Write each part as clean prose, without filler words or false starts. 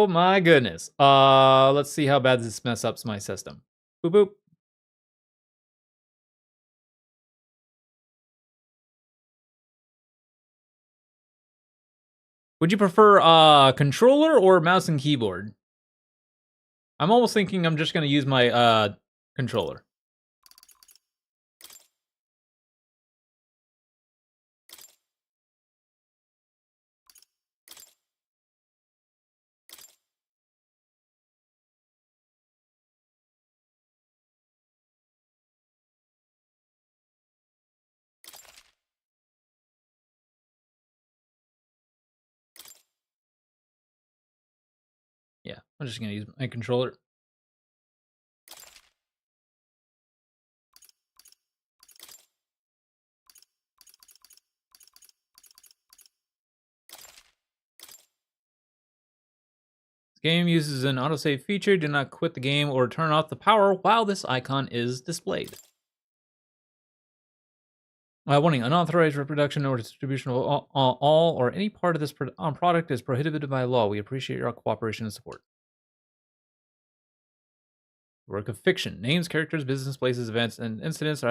Oh my goodness. Let's see how bad this mess ups my system. Boop boop. Would you prefer controller or mouse and keyboard? I'm almost thinking I'm just gonna use my controller. Yeah, I'm just gonna use my controller. This game uses an autosave feature. Do not quit the game or turn off the power while this icon is displayed. Warning, unauthorized reproduction or distribution of all or any part of this product is prohibited by law. We appreciate your cooperation and support. Work of fiction. Names, characters, business, places, events, and incidents are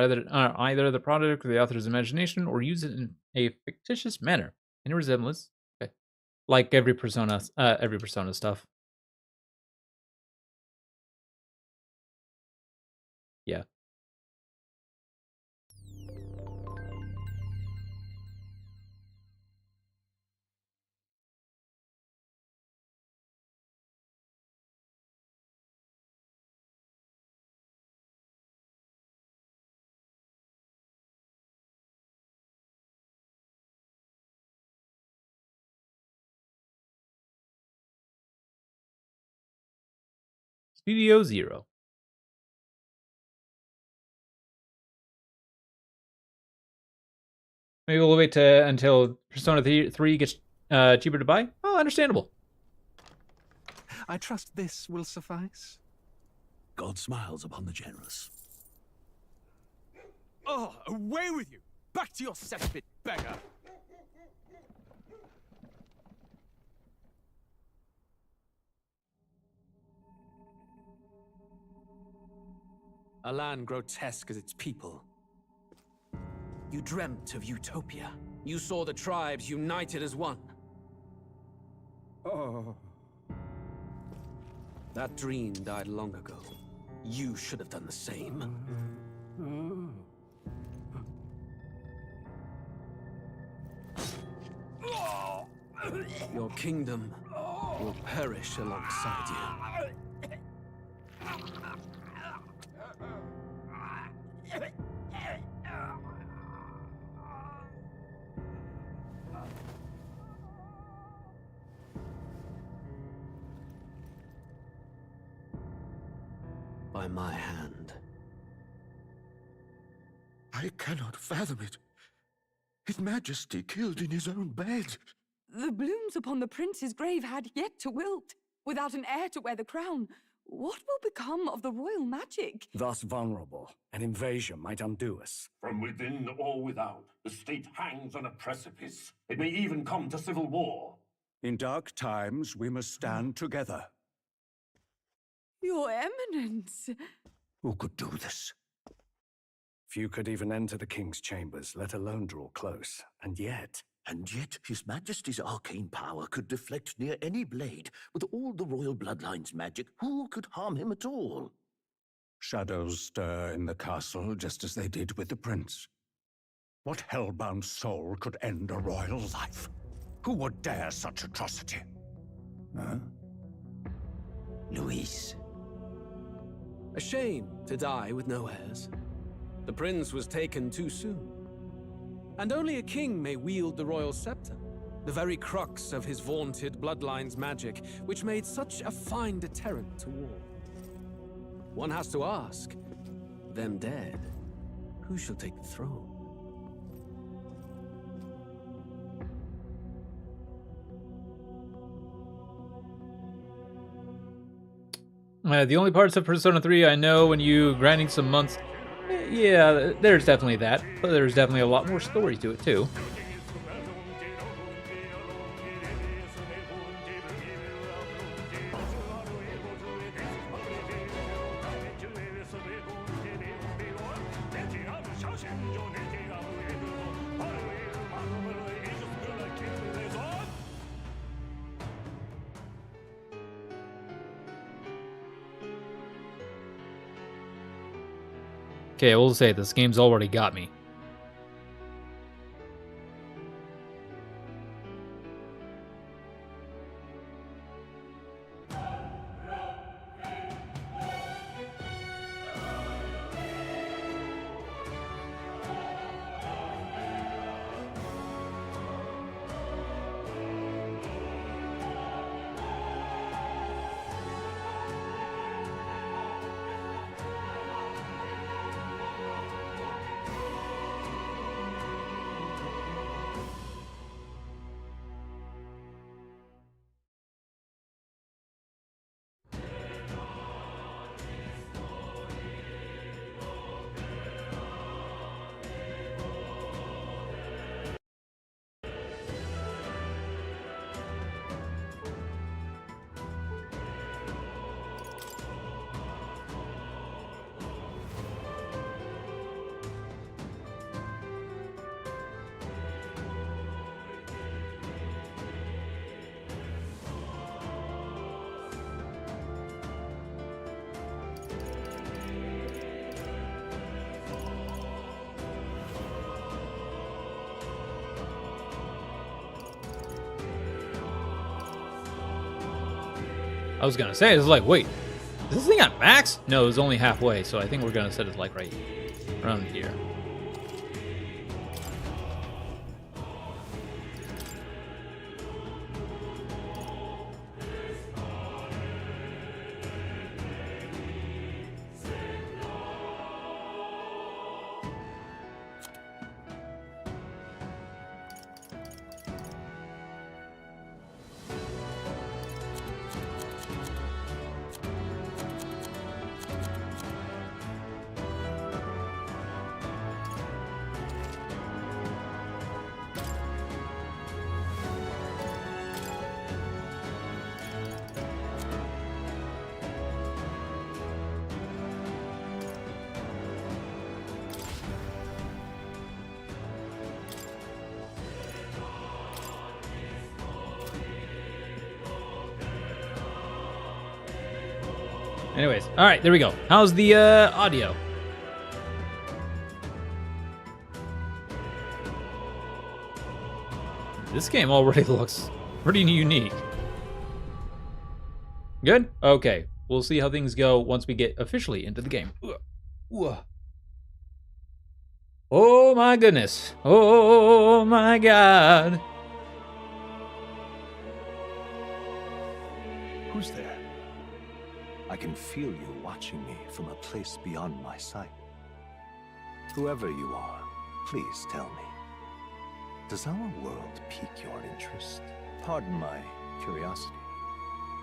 either the product of the author's imagination or use it in a fictitious manner. Any resemblance? Okay. Like every Persona stuff. Yeah. Studio Zero. Maybe we'll wait until Persona 3 gets cheaper to buy. Oh, understandable. I trust this will suffice. God smiles upon the generous. Oh, away with you! Back to your cesspit, beggar! A land grotesque as its people. You dreamt of utopia. You saw the tribes united as one. Oh. That dream died long ago. You should have done the same. Your kingdom will perish alongside you. By my hand. I cannot fathom it. His Majesty killed in his own bed. The blooms upon the prince's grave had yet to wilt. Without an heir to wear the crown, what will become of the royal magic? Thus vulnerable, an invasion might undo us. From within or without, the state hangs on a precipice. It may even come to civil war. In dark times, we must stand together. Your Eminence! Who could do this? Few could even enter the king's chambers, let alone draw close. And yet, His Majesty's arcane power could deflect near any blade. With all the royal bloodline's magic, who could harm him at all? shadows stir in the castle just as they did with the prince. What hellbound soul could end a royal life? Who would dare such atrocity? Huh? Luis. A shame to die with no heirs. The prince was taken too soon. And only a king may wield the royal scepter, the very crux of his vaunted bloodline's magic, which made such a fine deterrent to war. One has to ask, them dead, who shall take the throne? The only parts of Persona 3 I know when you grinding some months, yeah, there's definitely that, but there's definitely a lot more story to it too. Okay, I will say, this game's already got me. I was gonna say, it's like, wait, is this thing at max? No, it's only halfway, so I think we're gonna set it like right around here. Anyways, all right, there we go. How's the audio? This game already looks pretty unique. Good? Okay. We'll see how things go once we get officially into the game. Oh my goodness. Oh my god. Who's there? I can feel you watching me from a place beyond my sight. Whoever you are, please tell me. Does our world pique your interest? Pardon my curiosity,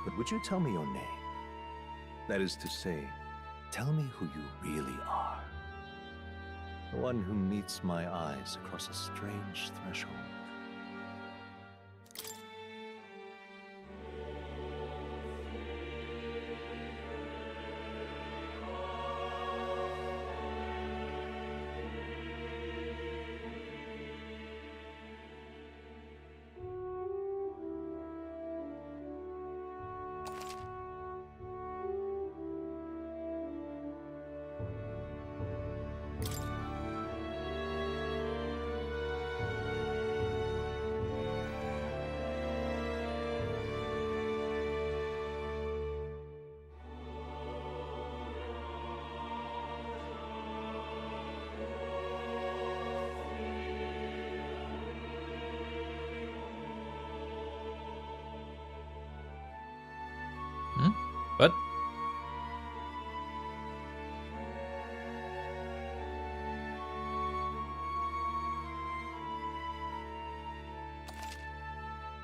but would you tell me your name? That is to say, tell me who you really are. The one who meets my eyes across a strange threshold. What?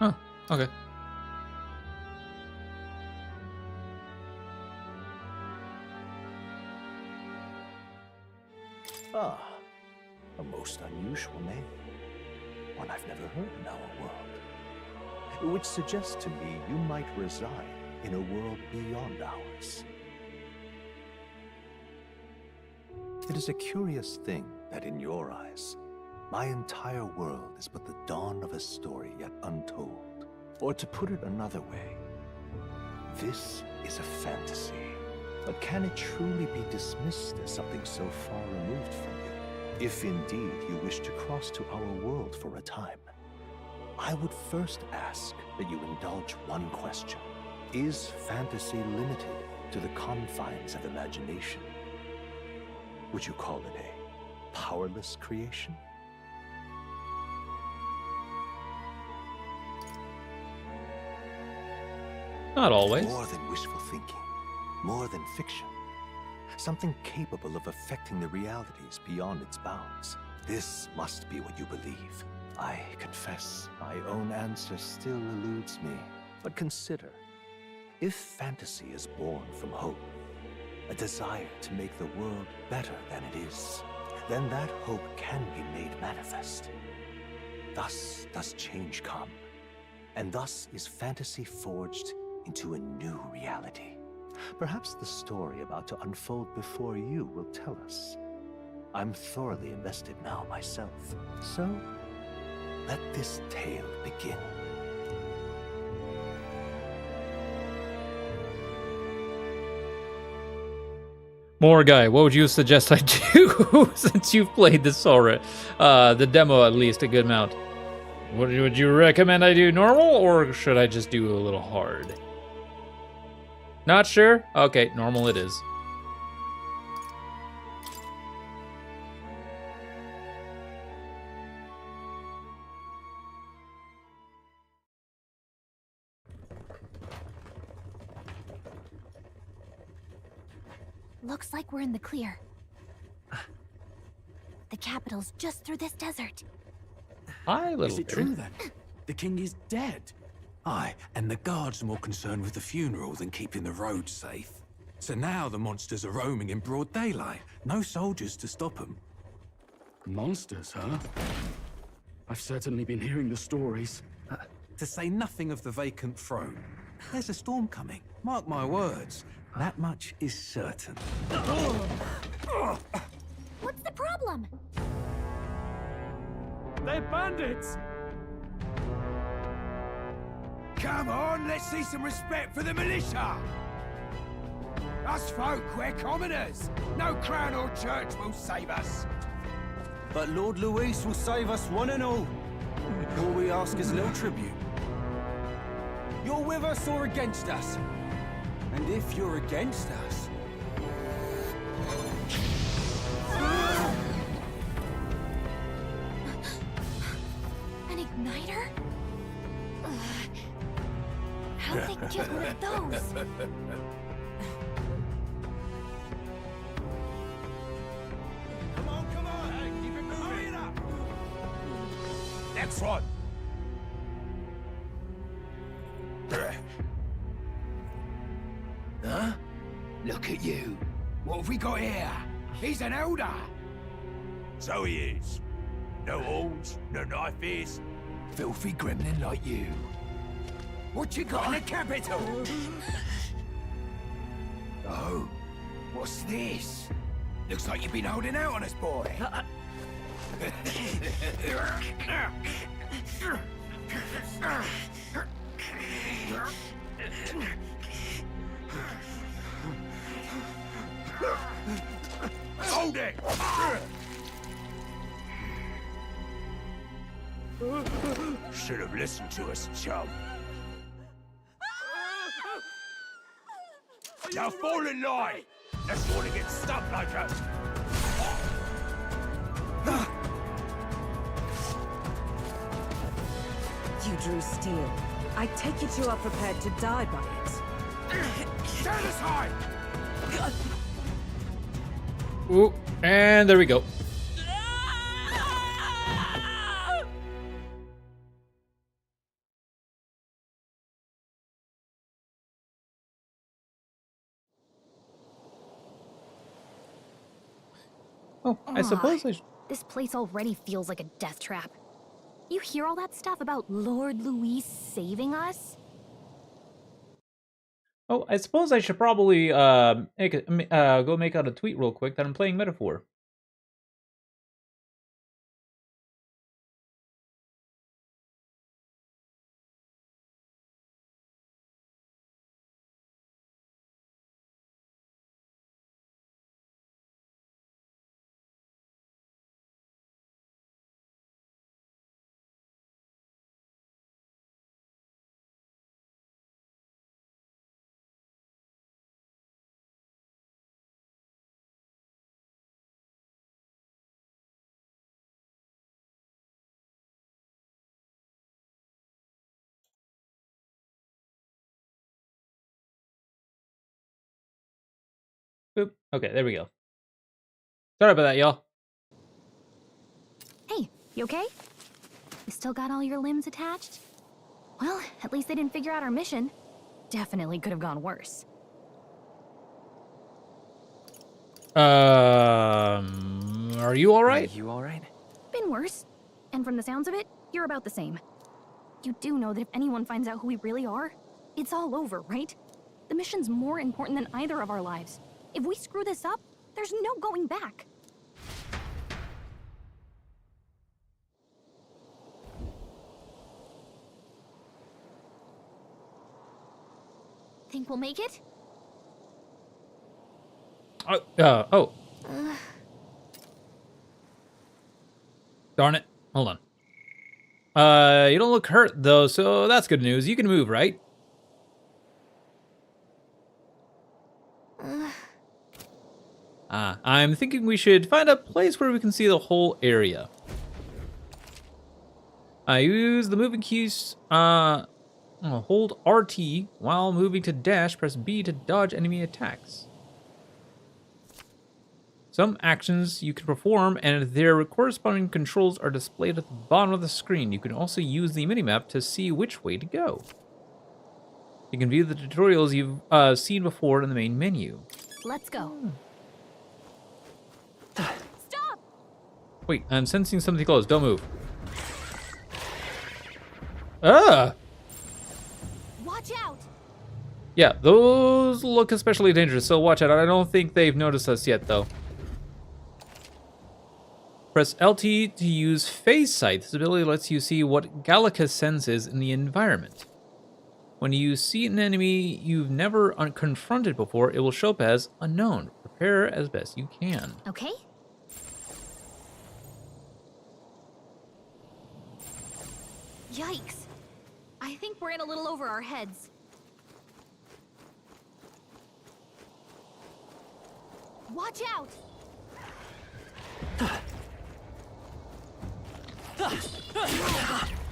Oh, okay. Ah, a most unusual name. One I've never heard in our world. Which suggests to me you might reside in a world beyond ours. It is a curious thing that in your eyes, my entire world is but the dawn of a story yet untold. Or to put it another way, this is a fantasy. But can it truly be dismissed as something so far removed from you? If indeed you wish to cross to our world for a time, I would first ask that you indulge one question. Is fantasy limited to the confines of imagination? Would you call it a powerless creation? Not always. More than wishful thinking, more than fiction. Something capable of affecting the realities beyond its bounds. This must be what you believe. I confess, my own answer still eludes me. But consider, if fantasy is born from hope, a desire to make the world better than it is, then that hope can be made manifest. Thus does change come, and thus is fantasy forged into a new reality. Perhaps the story about to unfold before you will tell us. I'm thoroughly invested now myself, so let this tale begin. Morgai, what would you suggest I do since you've played this already? The demo at least a good amount. Would you recommend I do normal, or should I just do a little hard? Not sure? Okay, normal it is. Looks like we're in the clear. The capital's just through this desert. Hi, little Is it true then? The king is dead? Aye, and the guards are more concerned with the funeral than keeping the roads safe. So now the monsters are roaming in broad daylight. No soldiers to stop them. Monsters, huh? I've certainly been hearing the stories. To say nothing of the vacant throne. There's a storm coming. Mark my words. That much is certain. What's the problem? They're bandits! Come on, let's see some respect for the militia! Us folk, we're commoners. No crown or church will save us. But Lord Luis will save us one and all. All we ask is a little tribute. You're with us or against us? And if you're against us... An igniter? How'd they get one of those? Come on, hey, keep it moving. Hurry it up. Next one. Huh? Look at you. What have we got here? He's an elder. So he is. No horns, no knife ears. Filthy gremlin like you. What you got in the capital? Oh, what's this? Looks like you've been holding out on us, boy. Hold it! Should have listened to us, chum. Now fall in line! Let's want to get stuck like us. You drew steel. I take it you are prepared to die by it. Stand aside! Ooh, and there we go. Oh, I suppose I This place already feels like a death trap. You hear all that stuff about Lord Luis saving us? Oh, I suppose I should probably go make out a tweet real quick that I'm playing Metaphor. Boop. Okay, there we go. Sorry about that, y'all. Hey, you okay? You still got all your limbs attached? Well, at least they didn't figure out our mission. Definitely could have gone worse. Are you alright? Are you alright? Been worse. And from the sounds of it, you're about the same. You do know that if anyone finds out who we really are, it's all over, right? The mission's more important than either of our lives. If we screw this up, there's no going back. Think we'll make it? Oh. Darn it. Hold on. You don't look hurt, though, so that's good news. You can move, right? I'm thinking we should find a place where we can see the whole area. I use the moving keys, hold RT while moving to dash, press B to dodge enemy attacks. Some actions you can perform and their corresponding controls are displayed at the bottom of the screen. You can also use the minimap to see which way to go. You can view the tutorials you've seen before in the main menu. Let's go. Stop! Wait, I'm sensing something close. Don't move. Ah! Watch out! Yeah, those look especially dangerous, so watch out. I don't think they've noticed us yet, though. Press LT to use phase sight. This ability lets you see what Gallica senses in the environment. When you see an enemy you've never confronted before, it will show up as unknown. Prepare as best you can. Okay. Yikes. I think we're in a little over our heads. Watch out!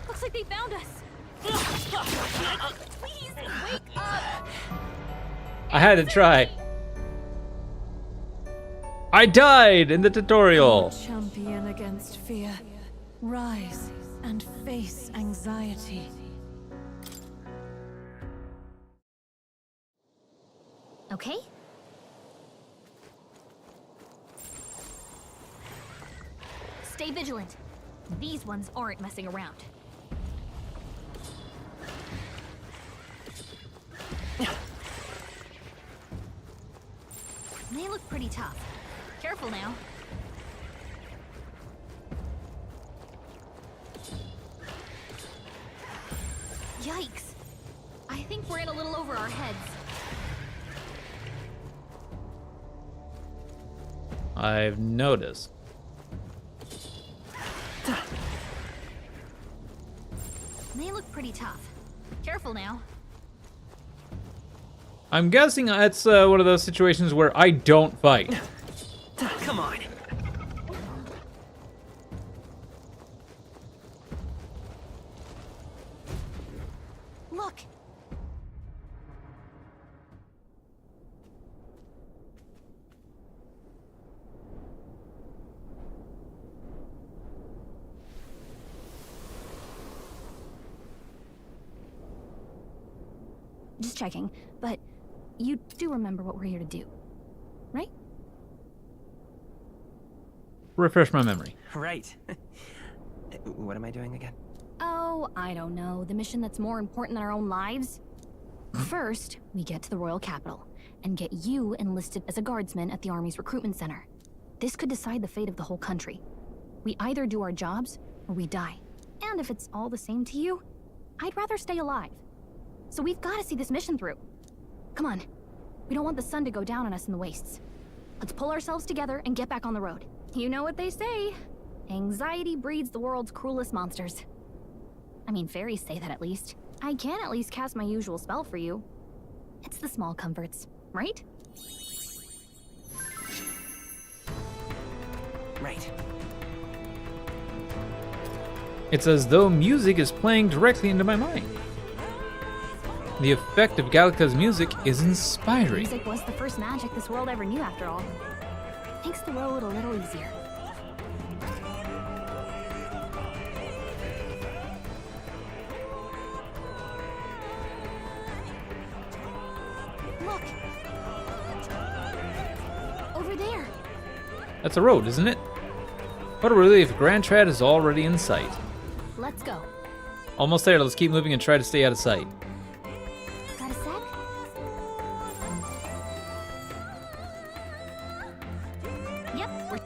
Looks like they found us. Please, wake up! I had to try. I died in the tutorial. Champion against fear. Rise and face anxiety. Okay. Stay vigilant. These ones aren't messing around. They look pretty tough. Careful now. Yikes. I think we're in a little over our heads. I've noticed. They look pretty tough. Careful now. I'm guessing it's one of those situations where I don't fight. Come on. Look. Just checking, but you do remember what we're here to do, right? Refresh my memory. Right. What am I doing again? Oh, I don't know. The mission that's more important than our own lives? First, we get to the royal capital and get you enlisted as a guardsman at the army's recruitment center. This could decide the fate of the whole country. We either do our jobs or we die. And if it's all the same to you, I'd rather stay alive. So we've got to see this mission through. Come on. We don't want the sun to go down on us in the wastes. Let's pull ourselves together and get back on the road. You know what they say. Anxiety breeds the world's cruelest monsters. I mean, fairies say that at least. I can at least cast my usual spell for you. It's the small comforts, right? Right. It's as though music is playing directly into my mind. The effect of Gallica's music is inspiring. Music was the first magic this world ever knew, after all. Makes the road a little easier. Look! Over there! That's a road, isn't it? What a relief, Grand Trad is already in sight. Let's go. Almost there, let's keep moving and try to stay out of sight. Got a sec? Yep, we're...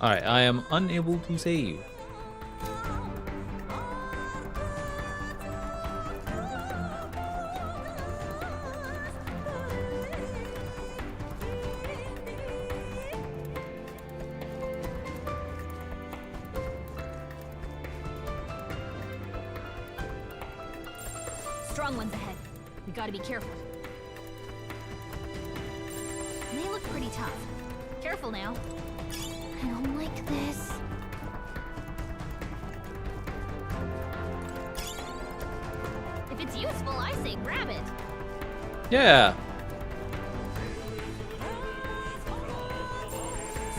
Alright, I am unable to save. Strong ones ahead. We gotta be careful. They look pretty tough. Careful now. I don't like this. If it's useful, I say grab it. Yeah.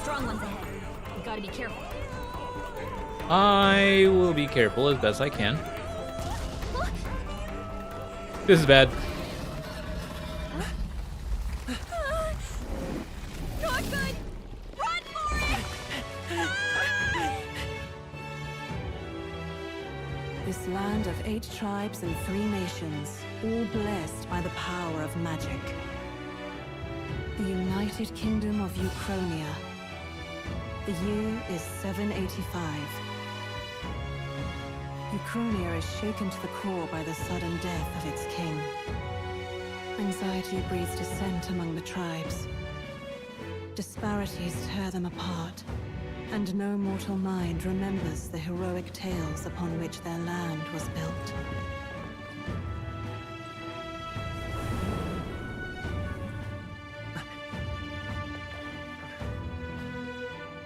Strong ones ahead. We gotta be careful. I will be careful as best I can. This is bad. Not good! Run for it! This land of 8 tribes and 3 nations, all blessed by the power of magic. The United Kingdom of Uchronia. The year is 785. Uchronia is shaken to the core by the sudden death of its king. Anxiety breeds dissent among the tribes. Disparities tear them apart, and no mortal mind remembers the heroic tales upon which their land was built.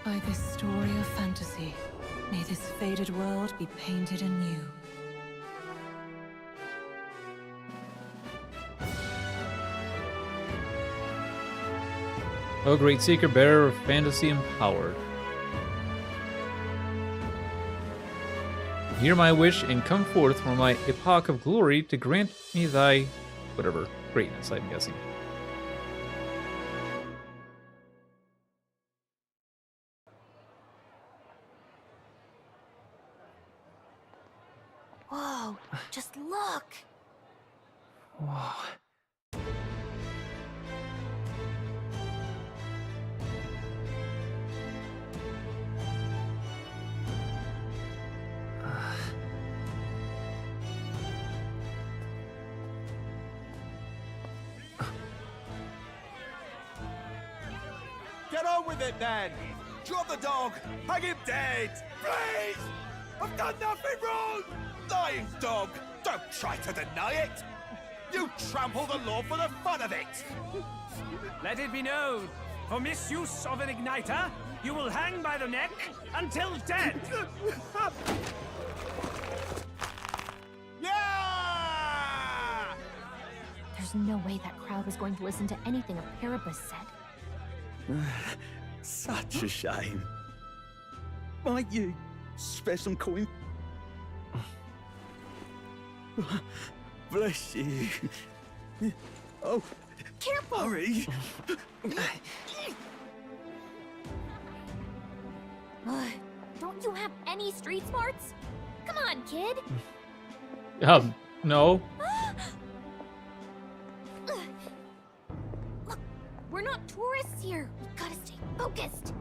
By this story of fantasy, may this faded world be painted anew. O great seeker, bearer of fantasy empowered. Hear my wish and come forth from my epoch of glory to grant me thy whatever greatness, I'm guessing. Whoa, just look! Whoa. Get on with it, then! Drop the dog! Hang him dead! Please! I've done nothing wrong! Lying dog! Don't try to deny it! You trample the law for the fun of it! Let it be known, for misuse of an igniter, you will hang by the neck until dead! Yeah! There's no way that crowd was going to listen to anything a Paribus said. Such a shame. Might you spare some coin? Bless you. Oh, careful! Hurry! Don't you have any street smarts? Come on, kid! No. Look, we're not tourists here. We gotta stay focused.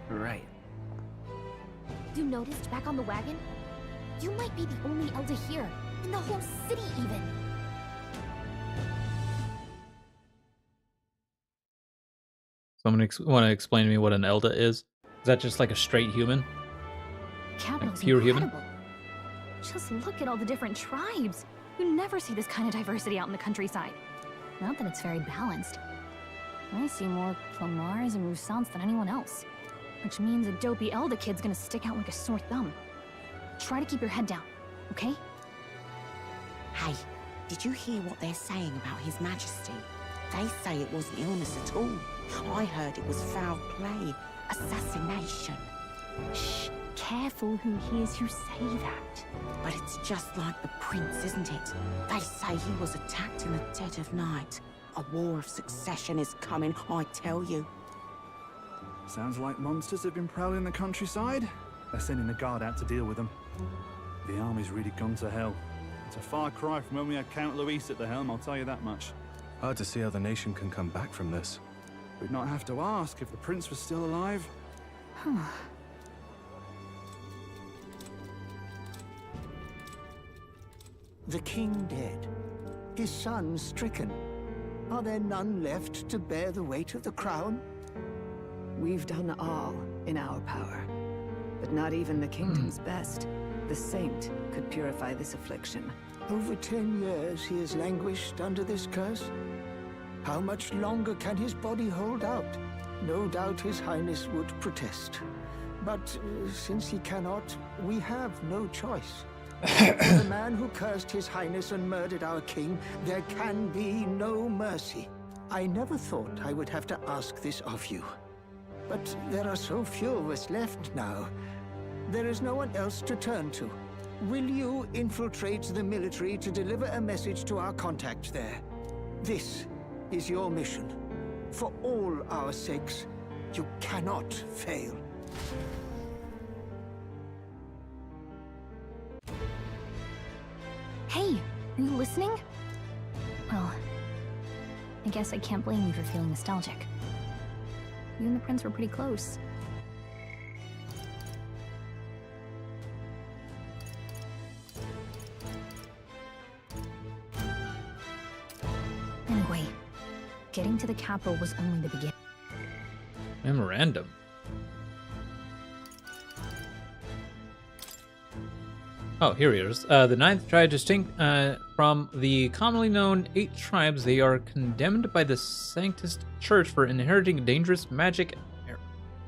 Right. You noticed back on the wagon? You might be the only Elder here, in the whole city even. Someone want to explain to me what an Elda is? Is that just like a straight human? Capital's Like pure incredible. human? Just look at all the different tribes. You never see this kind of diversity out in the countryside. Not that it's very balanced. I see more Plamars and Roussants than anyone else. Which means a dopey Elda kid's gonna stick out like a sore thumb. Try to keep your head down, okay? Hey, did you hear what they're saying about His Majesty? They say it wasn't illness at all. I heard it was foul play, assassination. Shh, careful who hears you say that. But it's just like the prince, isn't it? They say he was attacked in the dead of night. A war of succession is coming, I tell you. Sounds like monsters have been prowling the countryside. They're sending the guard out to deal with them. The army's really gone to hell. It's a far cry from when we had Count Luis at the helm, I'll tell you that much. Hard to see how the nation can come back from this. We'd not have to ask if the prince was still alive. The king dead, his son stricken. Are there none left to bear the weight of the crown? We've done all in our power, but not even the kingdom's best. The saint could purify this affliction. Over 10 years he has languished under this curse. How much longer can his body hold out? No doubt his highness would protest. But since he cannot, we have no choice. For the man who cursed his highness and murdered our king, there can be no mercy. I never thought I would have to ask this of you. But there are so few of us left now. There is no one else to turn to. Will you infiltrate the military to deliver a message to our contact there? This is your mission. For all our sakes, you cannot fail. Hey, are you listening? Well, I guess I can't blame you for feeling nostalgic. You and the prince were pretty close. Anyway, getting to the capital was only the beginning. Memorandum. Oh, here it is. The ninth tribe, distinct from the commonly known 8 tribes, they are condemned by the Sanctist Church for inheriting dangerous magic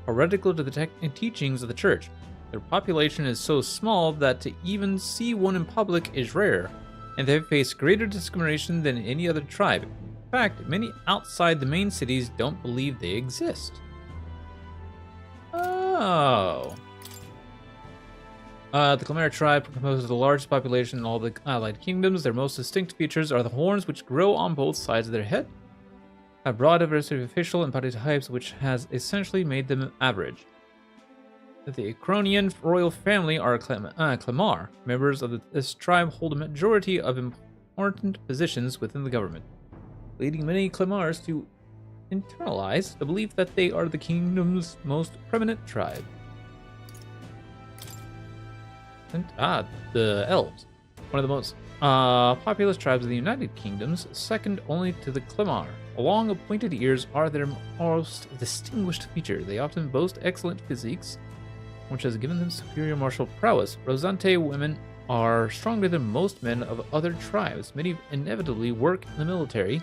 heretical to the teachings of the Church. Their population is so small that to even see one in public is rare, and they face greater discrimination than any other tribe. In fact, many outside the main cities don't believe they exist. Oh. The Khmer tribe composes the largest population in all the allied kingdoms. Their most distinct features are the horns, which grow on both sides of their head, a broad diversity of official and body types, which has essentially made them average. The Acronian royal family are Khmer. Members of this tribe hold a majority of important positions within the government, leading many Khmers to internalize the belief that they are the kingdom's most prominent tribe. And, the Elves, one of the most populous tribes of the United Kingdoms, second only to the Khmer. Long pointed ears are their most distinguished feature. They often boast excellent physiques, which has given them superior martial prowess. Rosante women are stronger than most men of other tribes. Many inevitably work in the military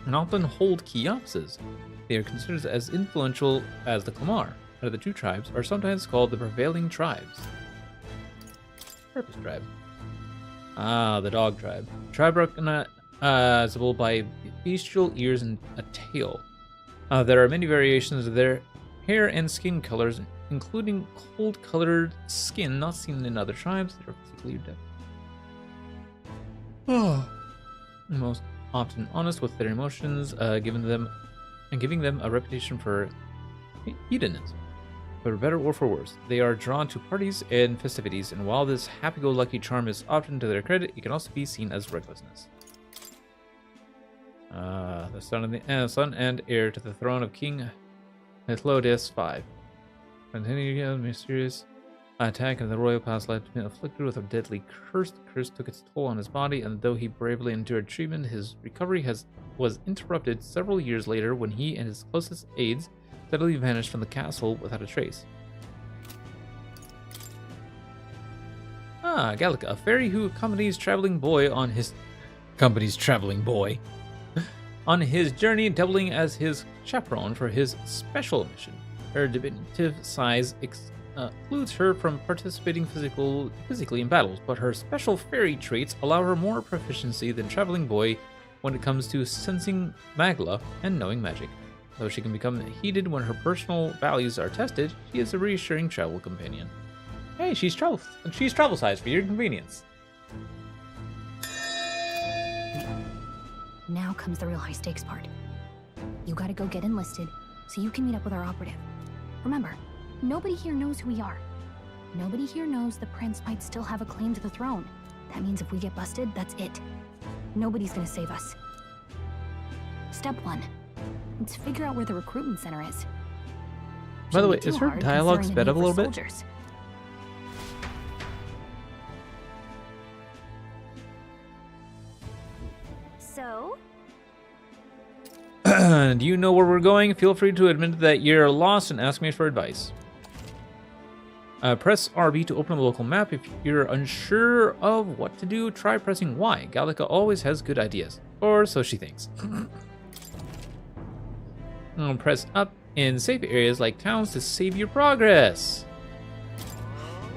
and often hold key offices. They are considered as influential as the Khmer. Out of the 2 tribes are sometimes called the prevailing tribes. Purpose tribe. The dog tribe. Tribe recognizable by bestial ears and a tail. There are many variations of their hair and skin colors, including cold-colored skin not seen in other tribes that are particularly deaf. Most often honest with their emotions, giving them a reputation for hedonism. For better or for worse, they are drawn to parties and festivities, and while this happy-go-lucky charm is often to their credit, it can also be seen as recklessness. The son and heir to the throne of King Hethlodius V. Continuing a mysterious attack in the royal palace left him afflicted with a deadly curse. The curse took its toll on his body, and though he bravely endured treatment, his recovery was interrupted several years later when he and his closest aides suddenly vanished from the castle without a trace. Gallica, a fairy who accompanies traveling boy on his on his journey, doubling as his chaperone for his special mission. Her diminutive size precludes her from participating physically in battles, but her special fairy traits allow her more proficiency than Traveling Boy when it comes to sensing magla and knowing magic. Though she can become heated when her personal values are tested, she is a reassuring travel companion. Hey, she's travel sized for your convenience. Now comes the real high stakes part. You gotta go get enlisted so you can meet up with our operative. Remember, nobody here knows who we are. Nobody here knows the prince might still have a claim to the throne. That means if we get busted, that's it. Nobody's gonna save us. Step 1. Let's figure out where the recruitment center is. By the way, is her dialogue sped up a little bit? So? Do you know where we're going? Feel free to admit that you're lost and ask me for advice. Press RB to open a local map. If you're unsure of what to do, try pressing Y. Gallica always has good ideas. Or so she thinks. Press up in safe areas like towns to save your progress.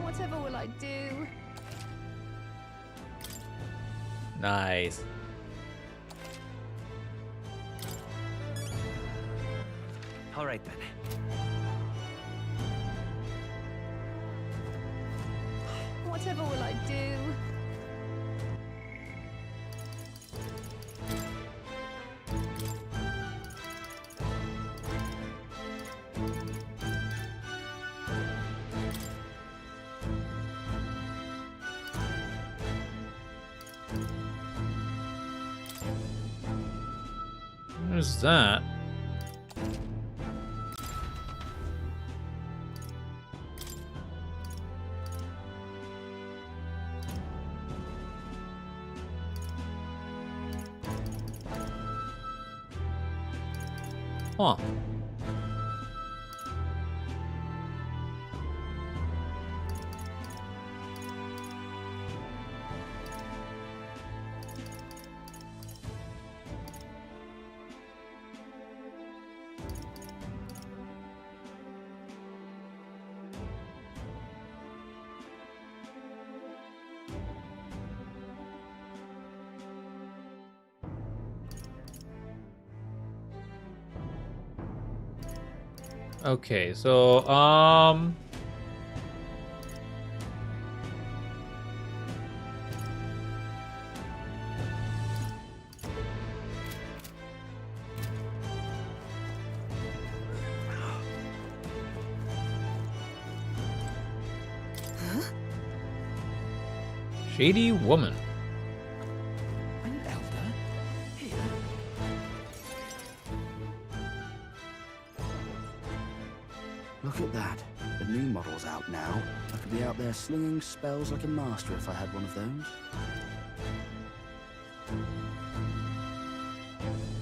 Whatever will I do? Nice. All right then. Whatever will I do? There's that. Huh. Okay, so, Shady woman. An elder? Here. Look at that. The new model's out now. I could be out there slinging spells like a master if I had one of those.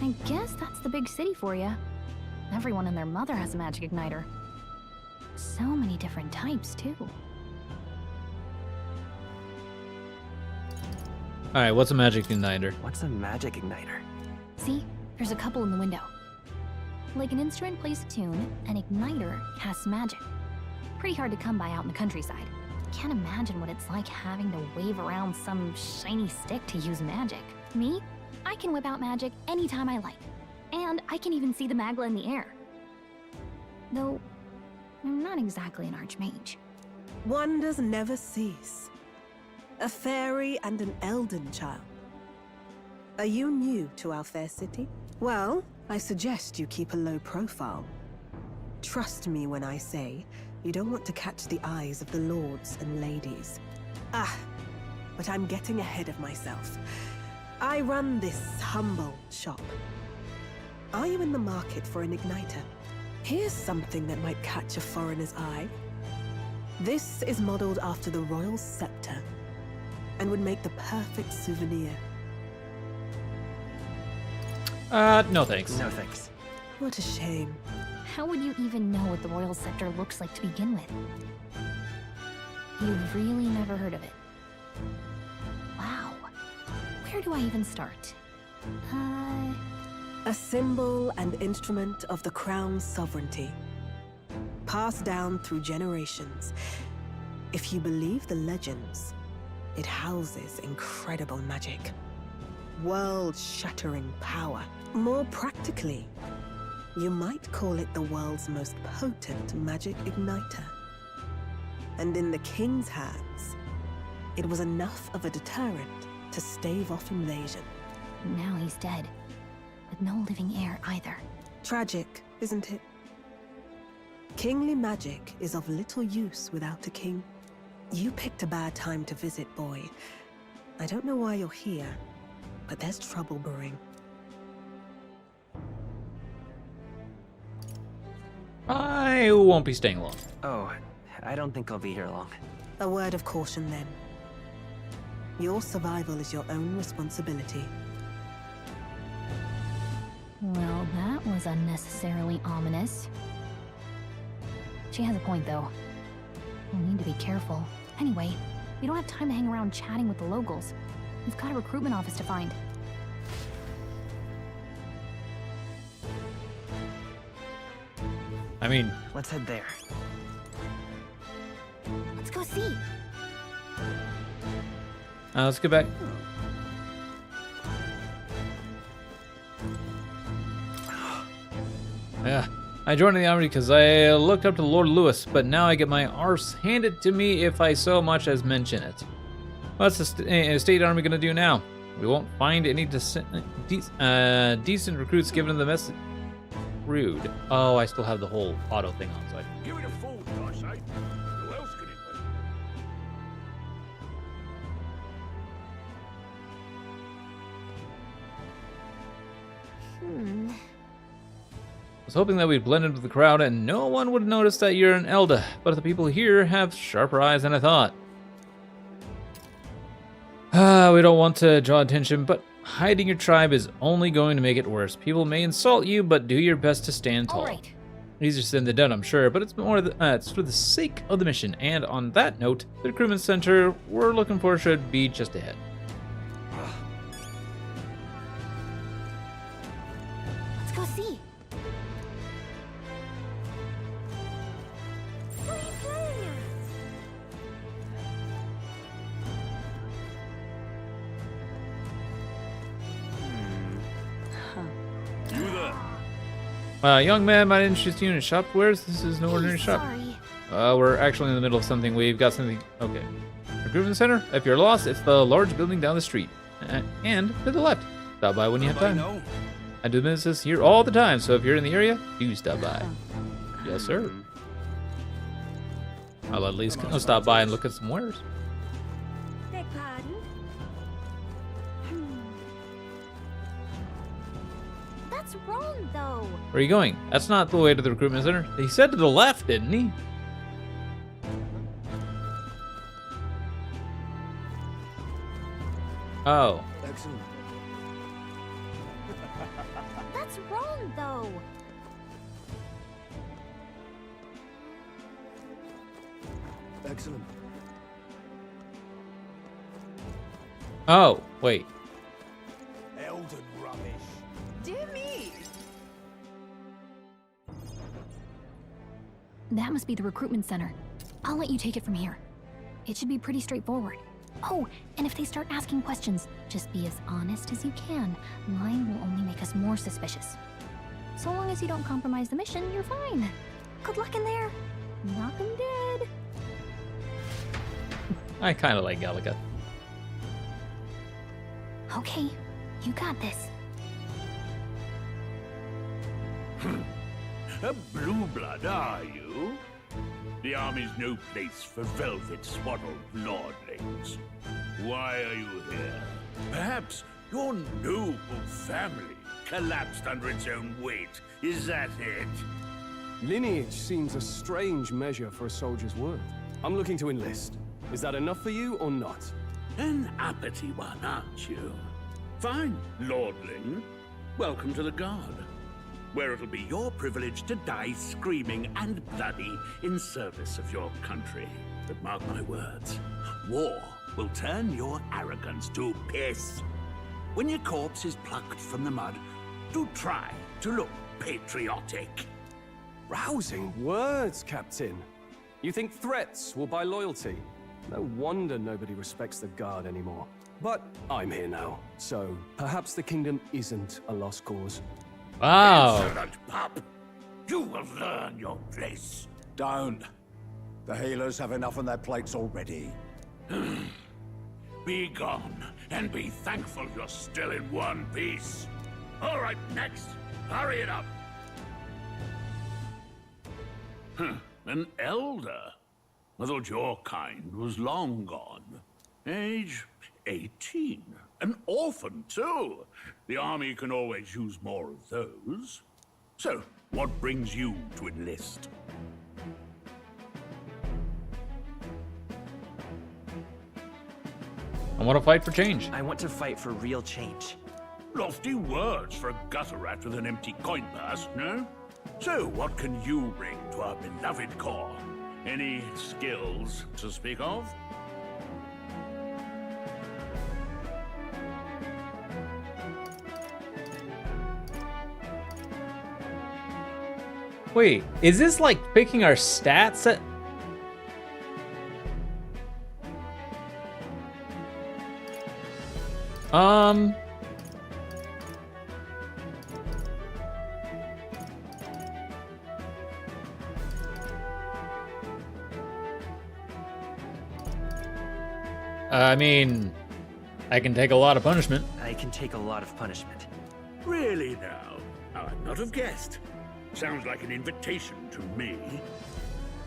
I guess that's the big city for you. Everyone and their mother has a magic igniter. So many different types, too. Alright, what's a magic igniter? What's a magic igniter? See? There's a couple in the window. Like an instrument plays a tune, an igniter casts magic. Pretty hard to come by out in the countryside. Can't imagine what it's like having to wave around some shiny stick to use magic. Me? I can whip out magic anytime I like. And I can even see the magla in the air. Though, I'm not exactly an archmage. Wonders never cease. A fairy and an elden child. Are you new to our fair city? Well, I suggest you keep a low profile. Trust me when I say you don't want to catch the eyes of the lords and ladies. But I'm getting ahead of myself. I run this humble shop. Are you in the market for an igniter? Here's something that might catch a foreigner's eye. This is modeled after the royal scepter and would make the perfect souvenir. No thanks. No thanks. What a shame. How would you even know what the royal scepter looks like to begin with? You've really never heard of it. Wow. Where do I even start? A symbol and instrument of the crown's sovereignty. passed down through generations. If you believe the legends, it houses incredible magic. World-shattering power. More practically, you might call it the world's most potent magic igniter. And in the king's hands, it was enough of a deterrent to stave off invasion. Now he's dead, with no living heir either. Tragic, isn't it? Kingly magic is of little use without a king. You picked a bad time to visit, boy. I don't know why you're here, but there's trouble brewing. I won't be staying long. Oh, I don't think I'll be here long. A word of caution then. Your survival is your own responsibility. Well, that was unnecessarily ominous. She has a point, though. We'll need to be careful. Anyway, we don't have time to hang around chatting with the locals. We've got a recruitment office to find. I mean... Let's head there. Let's go see. Let's get back. Yeah, I joined the army because I looked up to Lord Lewis, but now I get my arse handed to me if I so much as mention it. What's the state army gonna do now? We won't find any decent recruits given the message. Rude. Oh, I still have the whole auto thing on, so I... Give it a fold, I say. Who else could it Hmm. I was hoping that we'd blend into the crowd and no one would notice that you're an Elda, but the people here have sharper eyes than I thought. We don't want to draw attention, but hiding your tribe is only going to make it worse. People may insult you, but do your best to stand tall. All right. Easier said than done, I'm sure, but it's more it's for the sake of the mission. And on that note, the recruitment center we're looking for should be just ahead. Let's go see. Young man, might interest you in shopwares. This is no ordinary shop. Sorry. We're actually in the middle of something. We've got something. Okay. Recruitment center. If you're lost, it's the large building down the street. And to the left. Stop by when you have time. I do business here all the time, so if you're in the area, do stop by. Yes, sir. I'll at least stop by and look at some wares. Beg pardon? That's wrong, though. Where are you going? That's not the way to the recruitment center. He said to the left, didn't he? Oh. Excellent. That's wrong, though. Excellent. Oh, wait. Elden rubbish. Dear me! That must be the recruitment center. I'll let you take it from here. It should be pretty straightforward. Oh, and if they start asking questions, just be as honest as you can. Lying will only make us more suspicious. So long as you don't compromise the mission, you're fine. Good luck in there. Knock 'em dead. I kind of like Galaga. Okay, you got this. A blue blood, are you? The army's no place for velvet-swaddled lordlings. Why are you here? Perhaps your noble family collapsed under its own weight. Is that it? Lineage seems a strange measure for a soldier's worth. I'm looking to enlist. Is that enough for you or not? An uppity one, aren't you? Fine, lordling. Welcome to the Guard, where it'll be your privilege to die screaming and bloody in service of your country. But mark my words, war will turn your arrogance to piss. When your corpse is plucked from the mud, do try to look patriotic. Rousing words, Captain. You think threats will buy loyalty? No wonder nobody respects the Guard anymore. But I'm here now, so perhaps the kingdom isn't a lost cause. Wow. Insolent pup! You will learn your place. Don't. The healers have enough on their plates already. Be gone, and be thankful you're still in one piece. All right, next. Hurry it up. An elder? I thought your kind was long gone. Age 18. An orphan, too. The army can always use more of those. So, what brings you to enlist? I want to fight for change. I want to fight for real change. Lofty words for a gutter rat with an empty coin purse, no? So, what can you bring to our beloved corps? Any skills to speak of? Wait, is this like picking our stats at... I mean, I can take a lot of punishment. I can take a lot of punishment. Really now? I'd not have guessed. Sounds like an invitation to me.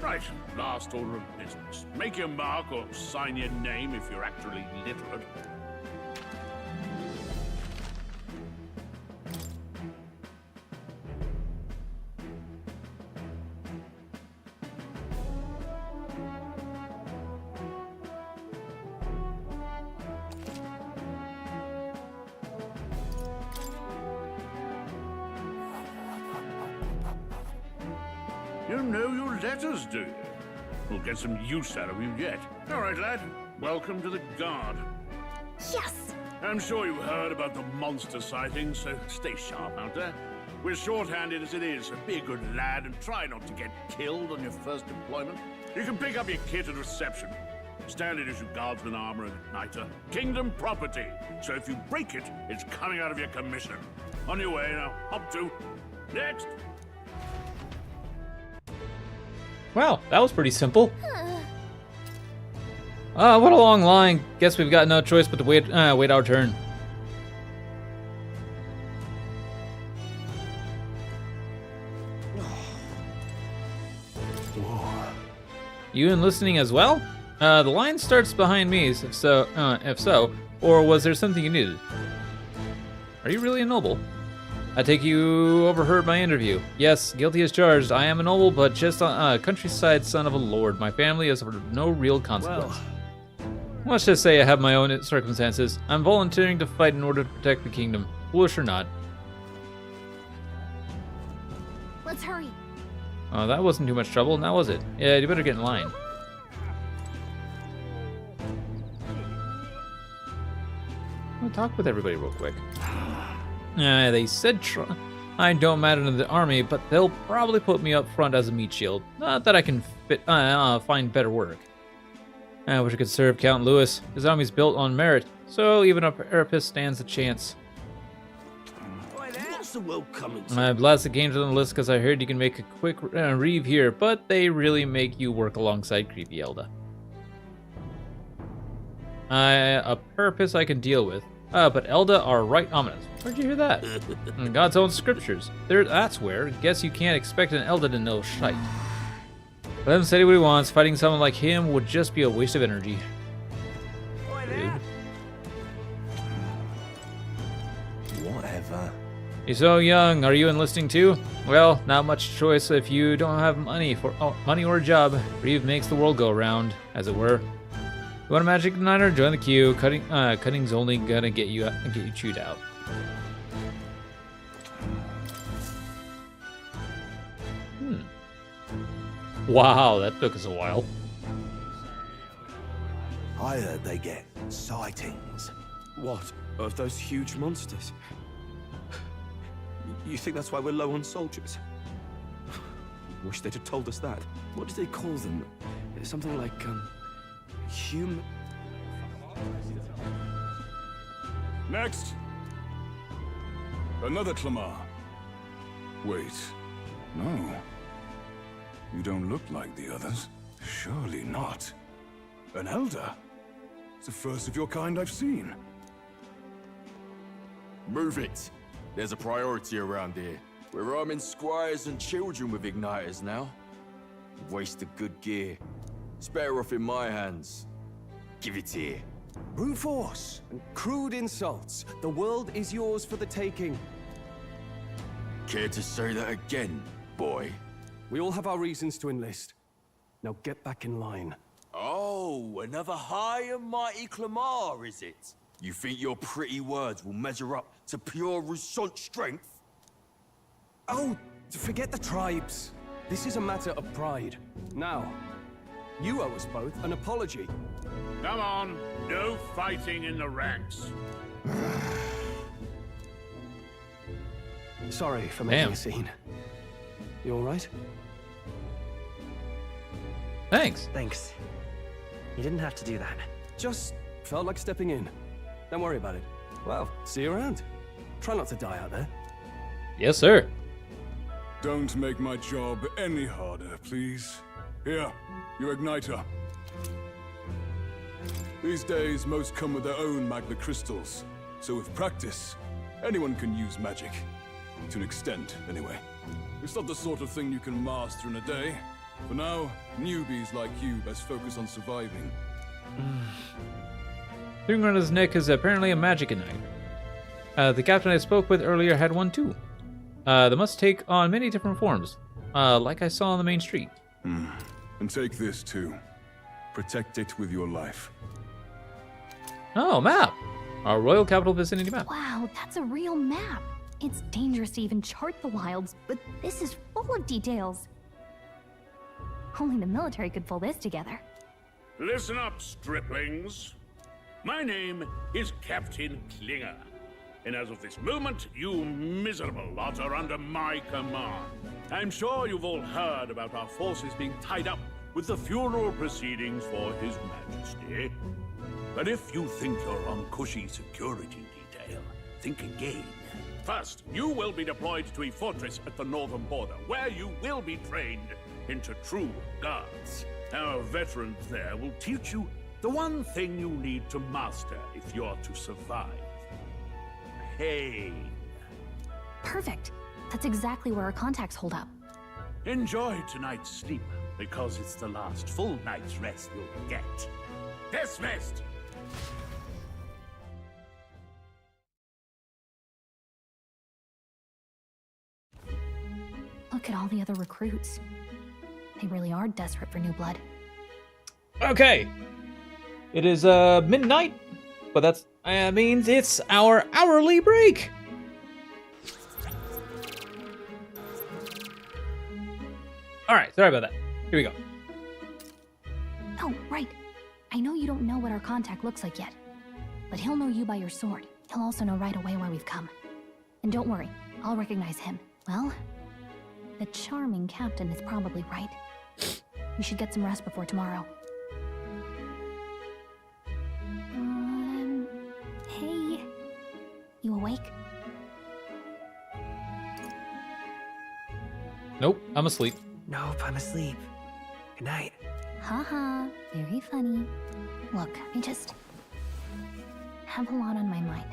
Right, last order of business. Make your mark or sign your name if you're actually literate. You know your letters, do you? We'll get some use out of you yet. All right, lad. Welcome to the Guard. Yes! I'm sure you've heard about the monster sightings, so stay sharp out there. We're short-handed as it is, so be a good lad and try not to get killed on your first deployment. You can pick up your kit at reception. Standard issue guardsman armor and igniter. Kingdom property. So if you break it, it's coming out of your commission. On your way now. Up to. Next. Wow, that was pretty simple. What a long line. Guess we've got no choice but to wait our turn. You enlisting as well? The line starts behind me, if so, or was there something you needed? Are you really a noble? I take you overheard my interview. Yes, guilty as charged. I am a noble, but just a countryside son of a lord. My family is of no real consequence. Let's just say I have my own circumstances. I'm volunteering to fight in order to protect the kingdom. Foolish or not. Let's hurry. Oh, that wasn't too much trouble, now was it? Yeah, you better get in line. I'll talk with everybody real quick. They said I don't matter to the army, but they'll probably put me up front as a meat shield. Not that I can find better work. I wish I could serve Count Louis. His army's built on merit, so even a therapist stands a chance. What's the world coming to? I'm glad it came to the list because I heard you can make a quick reeve here, but they really make you work alongside creepy Elda. A purpose I can deal with. But Elda are right ominous. Where'd you hear that? In God's own scriptures. That's where. Guess you can't expect an Elda to know shite. Let him say what he wants. Fighting someone like him would just be a waste of energy. Dude. Whatever. You're so young. Are you enlisting too? Well, not much choice if you don't have money or a job. Reeve makes the world go round, as it were. You want a magic igniter? Join the queue. Cutting's only gonna get you chewed out. Wow, that took us a while. I heard they get sightings. What? Of those huge monsters? You think that's why we're low on soldiers? Wish they'd have told us that. What did they call them? Something like, human... Next! Another Clamar. Wait, no. You don't look like the others. Surely not. An elder? It's the first of your kind I've seen. Move it! There's a priority around here. We're arming squires and children with igniters now. Waste of good gear. It's better off in my hands. Give it here. Brute force and crude insults. The world is yours for the taking. Care to say that again, boy? We all have our reasons to enlist. Now get back in line. Oh, another high and mighty Clamar, is it? You think your pretty words will measure up to pure Roussant strength? Oh, forget the tribes. This is a matter of pride. Now, you owe us both an apology. Come on, no fighting in the ranks. Sorry for making a scene. You all right? Thanks. Thanks. You didn't have to do that. Just felt like stepping in. Don't worry about it. Well, see you around. Try not to die out there. Yes, sir. Don't make my job any harder, please. Here, your igniter. These days, most come with their own magna crystals. So with practice, anyone can use magic. To an extent, anyway. It's not the sort of thing you can master in a day. For now, newbies like you best focus on surviving. The ring around his neck is apparently a magic igniter. The captain I spoke with earlier had one too. They must take on many different forms, like I saw on the main street. And take this too. Protect it with your life. Oh, map! Our royal capital vicinity map. Wow, that's a real map. It's dangerous to even chart the wilds, but this is full of details. Only the military could pull this together. Listen up, striplings. My name is Captain Klinger, and as of this moment, you miserable lot are under my command. I'm sure you've all heard about our forces being tied up with the funeral proceedings for His Majesty. But if you think you're on cushy security detail, think again. First, you will be deployed to a fortress at the northern border, where you will be trained into true guards. Our veterans there will teach you the one thing you need to master if you're to survive. Pain. Perfect. That's exactly where our contacts hold up. Enjoy tonight's sleep, because it's the last full night's rest you'll get. Dismissed! Look at all the other recruits. They really are desperate for new blood. Okay. It is midnight, but that means it's our hourly break. All right, sorry about that. Here we go. Oh, right. I know you don't know what our contact looks like yet, but he'll know you by your sword. He'll also know right away why we've come. And don't worry, I'll recognize him. Well, the charming captain is probably right. We should get some rest before tomorrow. Hey. You awake? Nope, I'm asleep. Nope, I'm asleep. Good night. Haha, very funny. Look, I just have a lot on my mind.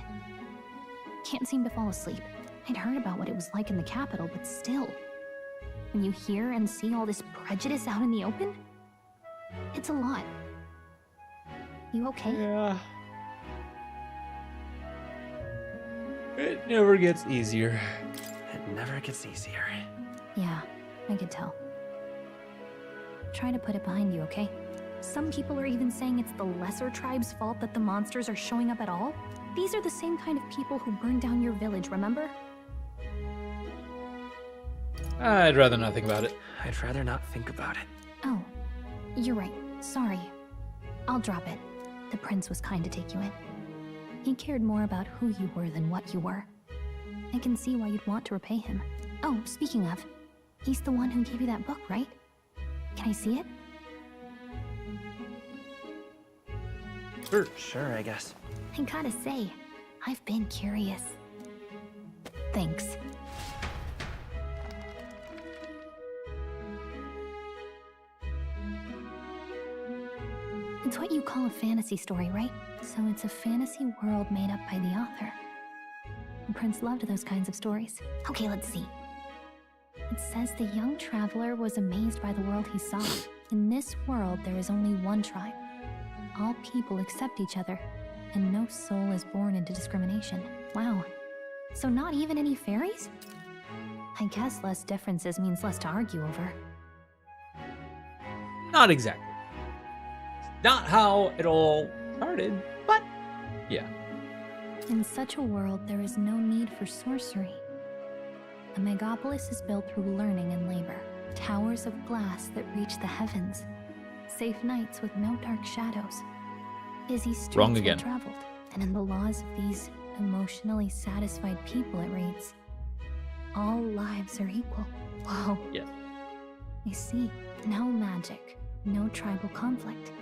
Can't seem to fall asleep. I'd heard about what it was like in the capital, but still. When you hear and see all this prejudice out in the open, it's a lot. You okay? Yeah. It never gets easier. It never gets easier. Yeah, I could tell. Try to put it behind you, okay? Some people are even saying it's the lesser tribe's fault that the monsters are showing up at all. These are the same kind of people who burned down your village, remember? I'd rather not think about it. I'd rather not think about it. Oh, you're right. Sorry. I'll drop it. The prince was kind to take you in. He cared more about who you were than what you were. I can see why you'd want to repay him. Oh, speaking of, He's the one who gave you that book, right? Can I see it? Sure, I guess. I gotta say, I've been curious. Thanks. It's what you call a fantasy story, right? So it's a fantasy world made up by the author. The prince loved those kinds of stories. Okay, let's see. It says the young traveler was amazed by the world he saw. In this world, there is only one tribe. All people accept each other, and no soul is born into discrimination. Wow. So not even any fairies? I guess less differences means less to argue over. Not exactly. Not how it all started, but yeah. In such a world, there is no need for sorcery. A megapolis is built through learning and labor. Towers of glass that reach the heavens. Safe nights with no dark shadows. Busy streets Wrong again. well traveled. And in the laws of these emotionally satisfied people, it reads, all lives are equal. Whoa. Yes. I see. No magic. No tribal conflict.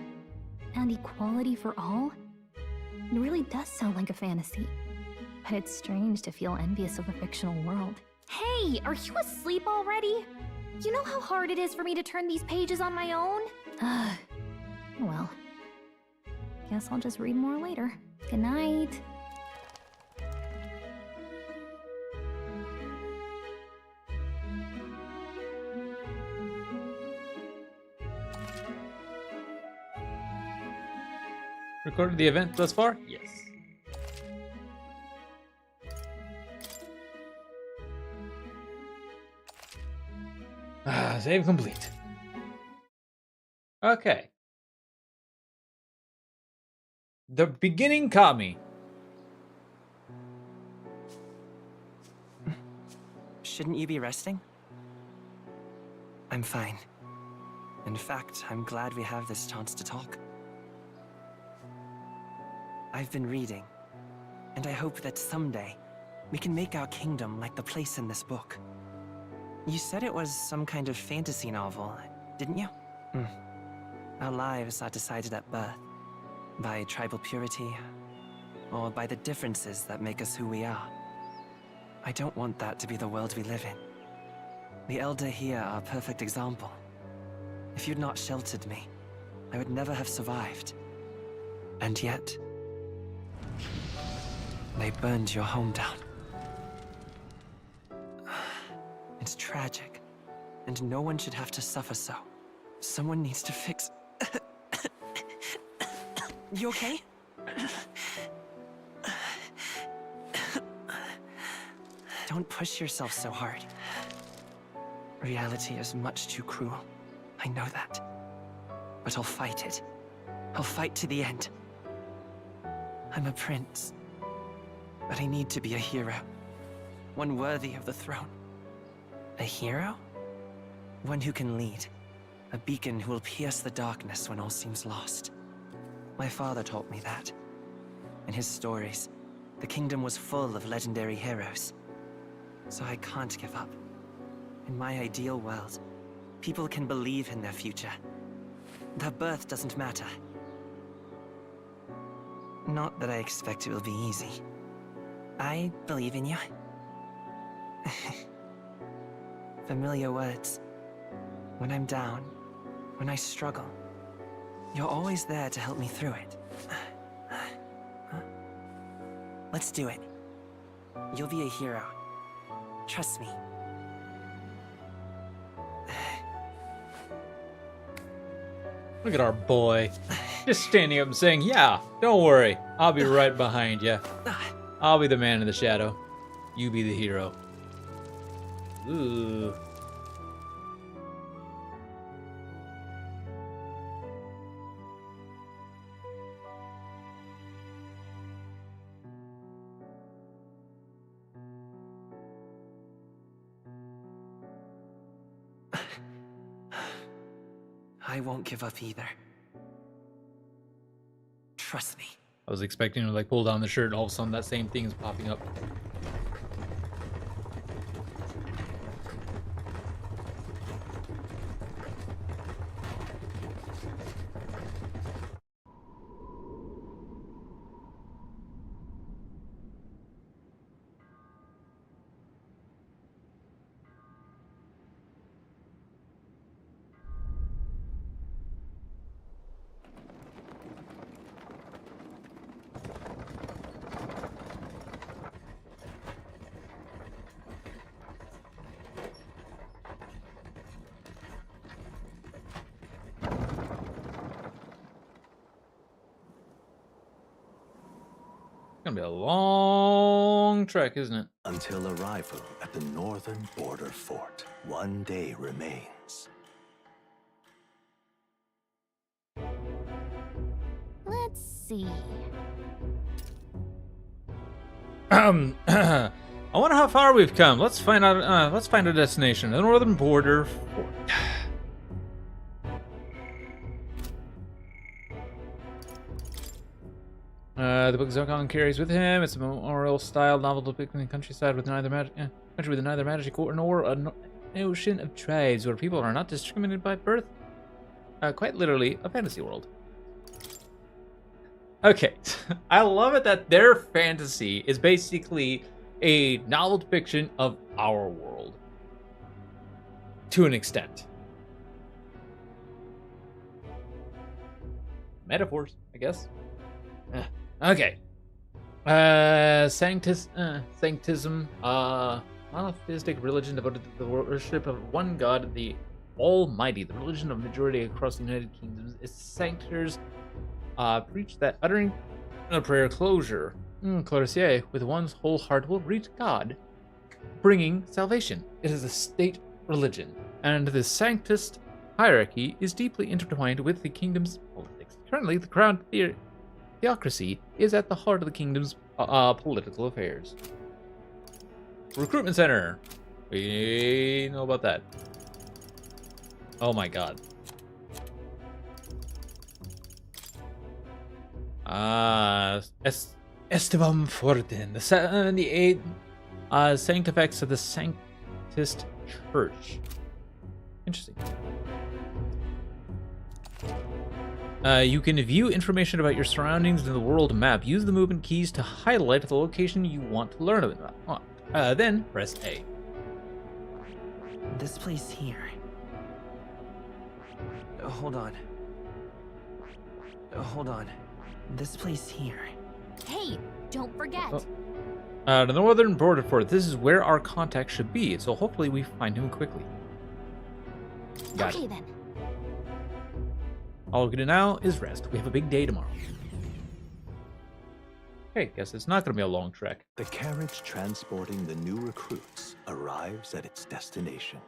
And equality for all? It really does sound like a fantasy. But it's strange to feel envious of a fictional world. Hey, are you asleep already? You know how hard it is for me to turn these pages on my own? Well, guess I'll just read more later. Good night. Recorded the event thus far? Yes. Save complete. Okay. The beginning caught me. Shouldn't you be resting? I'm fine. In fact, I'm glad we have this chance to talk. I've been reading, and I hope that someday we can make our kingdom like the place in this book. You said it was some kind of fantasy novel, didn't you? Our lives are decided at birth, by tribal purity, or by the differences that make us who we are. I don't want that to be the world we live in. The Elder here are a perfect example. If you'd not sheltered me, I would never have survived. And yet, they burned your home down. It's tragic, and no one should have to suffer so. Someone needs to fix... You okay? Don't push yourself so hard. Reality is much too cruel. I know that. But I'll fight it. I'll fight to the end. I'm a prince. But I need to be a hero. One worthy of the throne. A hero? One who can lead. A beacon who will pierce the darkness when all seems lost. My father taught me that. In his stories, the kingdom was full of legendary heroes. So I can't give up. In my ideal world, people can believe in their future. Their birth doesn't matter. Not that I expect it will be easy. I believe in you. Familiar words. When I'm down, when I struggle, you're always there to help me through it. Let's do it. You'll be a hero. Trust me. Look at our boy. Just standing up and saying, yeah, don't worry. I'll be right behind you. I'll be the man in the shadow. You be the hero. Ooh. I won't give up either. Trust me. I was expecting to like pull down the shirt and all of a sudden that same thing is popping up. Gonna be a long trek, isn't it? Until arrival at the northern border fort, one day remains. Let's see. I wonder how far we've come. Let's find out. Let's find a destination. The northern border fort. The book Zokon carries with him. It's a memorial-style novel depicting the countryside with neither magic nor a ocean of tribes where people are not discriminated by birth. Quite literally, a fantasy world. Okay, I love it that their fantasy is basically a novel depiction of our world. To an extent. Metaphors, I guess. Okay. Sanctism, monotheistic religion devoted to the worship of one God, the Almighty. The religion of majority across the United Kingdom. Its sanctors preach that uttering a prayer closure, with one's whole heart will reach God, bringing salvation. It is a state religion, and the sanctist hierarchy is deeply intertwined with the kingdom's politics. Currently, the crown theocracy is at the heart of the kingdom's political affairs. Recruitment center. We know about that. Oh my god. Estevam Fortin, the 78 sanctifex of the Sanctist Church. Interesting. You can view information about your surroundings in the world map. Use the movement keys to highlight the location you want to learn about. Then press A. This place here. Hold on. Hold on. This place here. Hey, don't forget. The northern border fort. This is where our contact should be, so hopefully we find him quickly. Got Okay it. then. All we can do now is rest. We have a big day tomorrow. Okay, guess it's not going to be a long trek. The carriage transporting the new recruits arrives at its destination.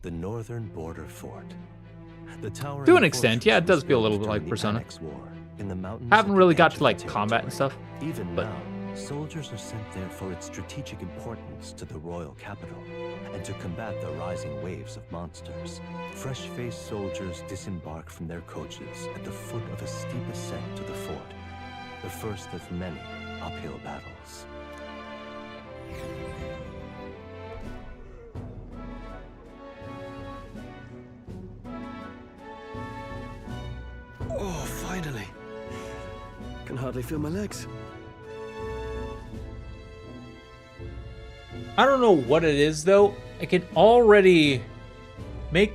The northern border fort. The tower To an extent, yeah, it does feel a little bit like Persona. Haven't really got to like combat and stuff. Even now, soldiers are sent there for its strategic importance to the royal capital and to combat the rising waves of monsters. Fresh-faced soldiers disembark from their coaches at the foot of a steep ascent to the fort, the first of many uphill battles. Oh, finally. Can hardly feel my legs. I don't know what it is though. I can already make.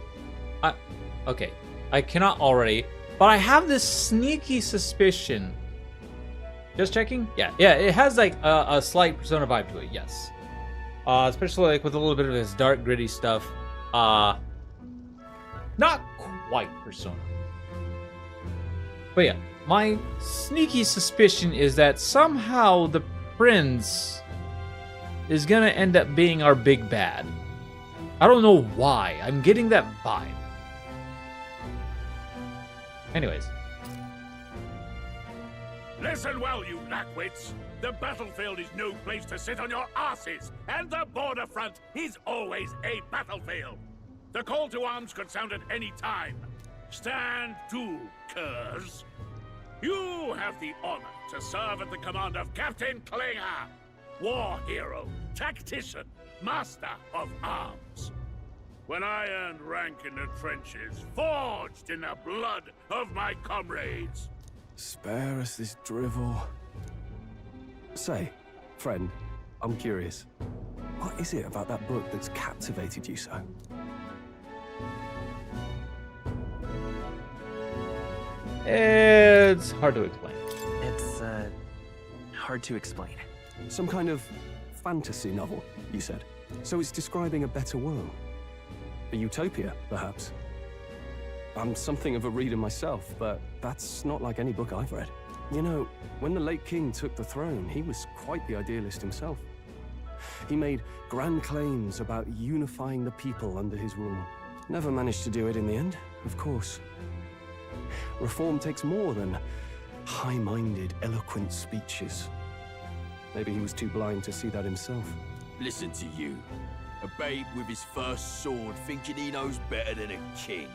Okay, I cannot already, but I have this sneaky suspicion. Just checking. Yeah, it has like a slight Persona vibe to it. Yes, especially like with a little bit of this dark, gritty stuff. Not quite Persona. But yeah, my sneaky suspicion is that somehow the prince is gonna end up being our big bad. I don't know why. I'm getting that vibe. Anyways. Listen well, you lackwits. The battlefield is no place to sit on your asses, and the border front is always a battlefield. The call to arms could sound at any time. Stand to, curs. You have the honor to serve at the command of Captain Klinger, war hero, tactician, master of arms. When I earned rank in the trenches, forged in the blood of my comrades. Spare us this drivel. Say, friend, I'm curious. What is it about that book that's captivated you so? It's hard to explain. It's, hard to explain. Some kind of fantasy novel, you said. So it's describing a better world. A utopia, perhaps. I'm something of a reader myself, but that's not like any book I've read. You know, when the late king took the throne, he was quite the idealist himself. He made grand claims about unifying the people under his rule. Never managed to do it in the end, of course. Reform takes more than high-minded, eloquent speeches. Maybe he was too blind to see that himself. Listen to you. A babe with his first sword thinking he knows better than a king.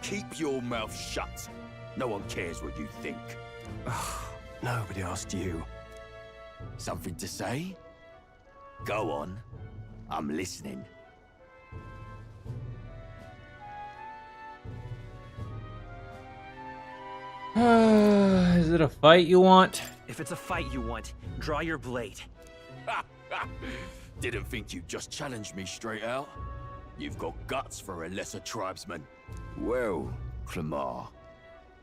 Keep your mouth shut. No one cares what you think. Nobody asked you. Something to say? Go on. I'm listening. Is it a fight you want? If it's a fight you want, draw your blade. Didn't think you'd just challenge me straight out. You've got guts for a lesser tribesman. Well, Clemar,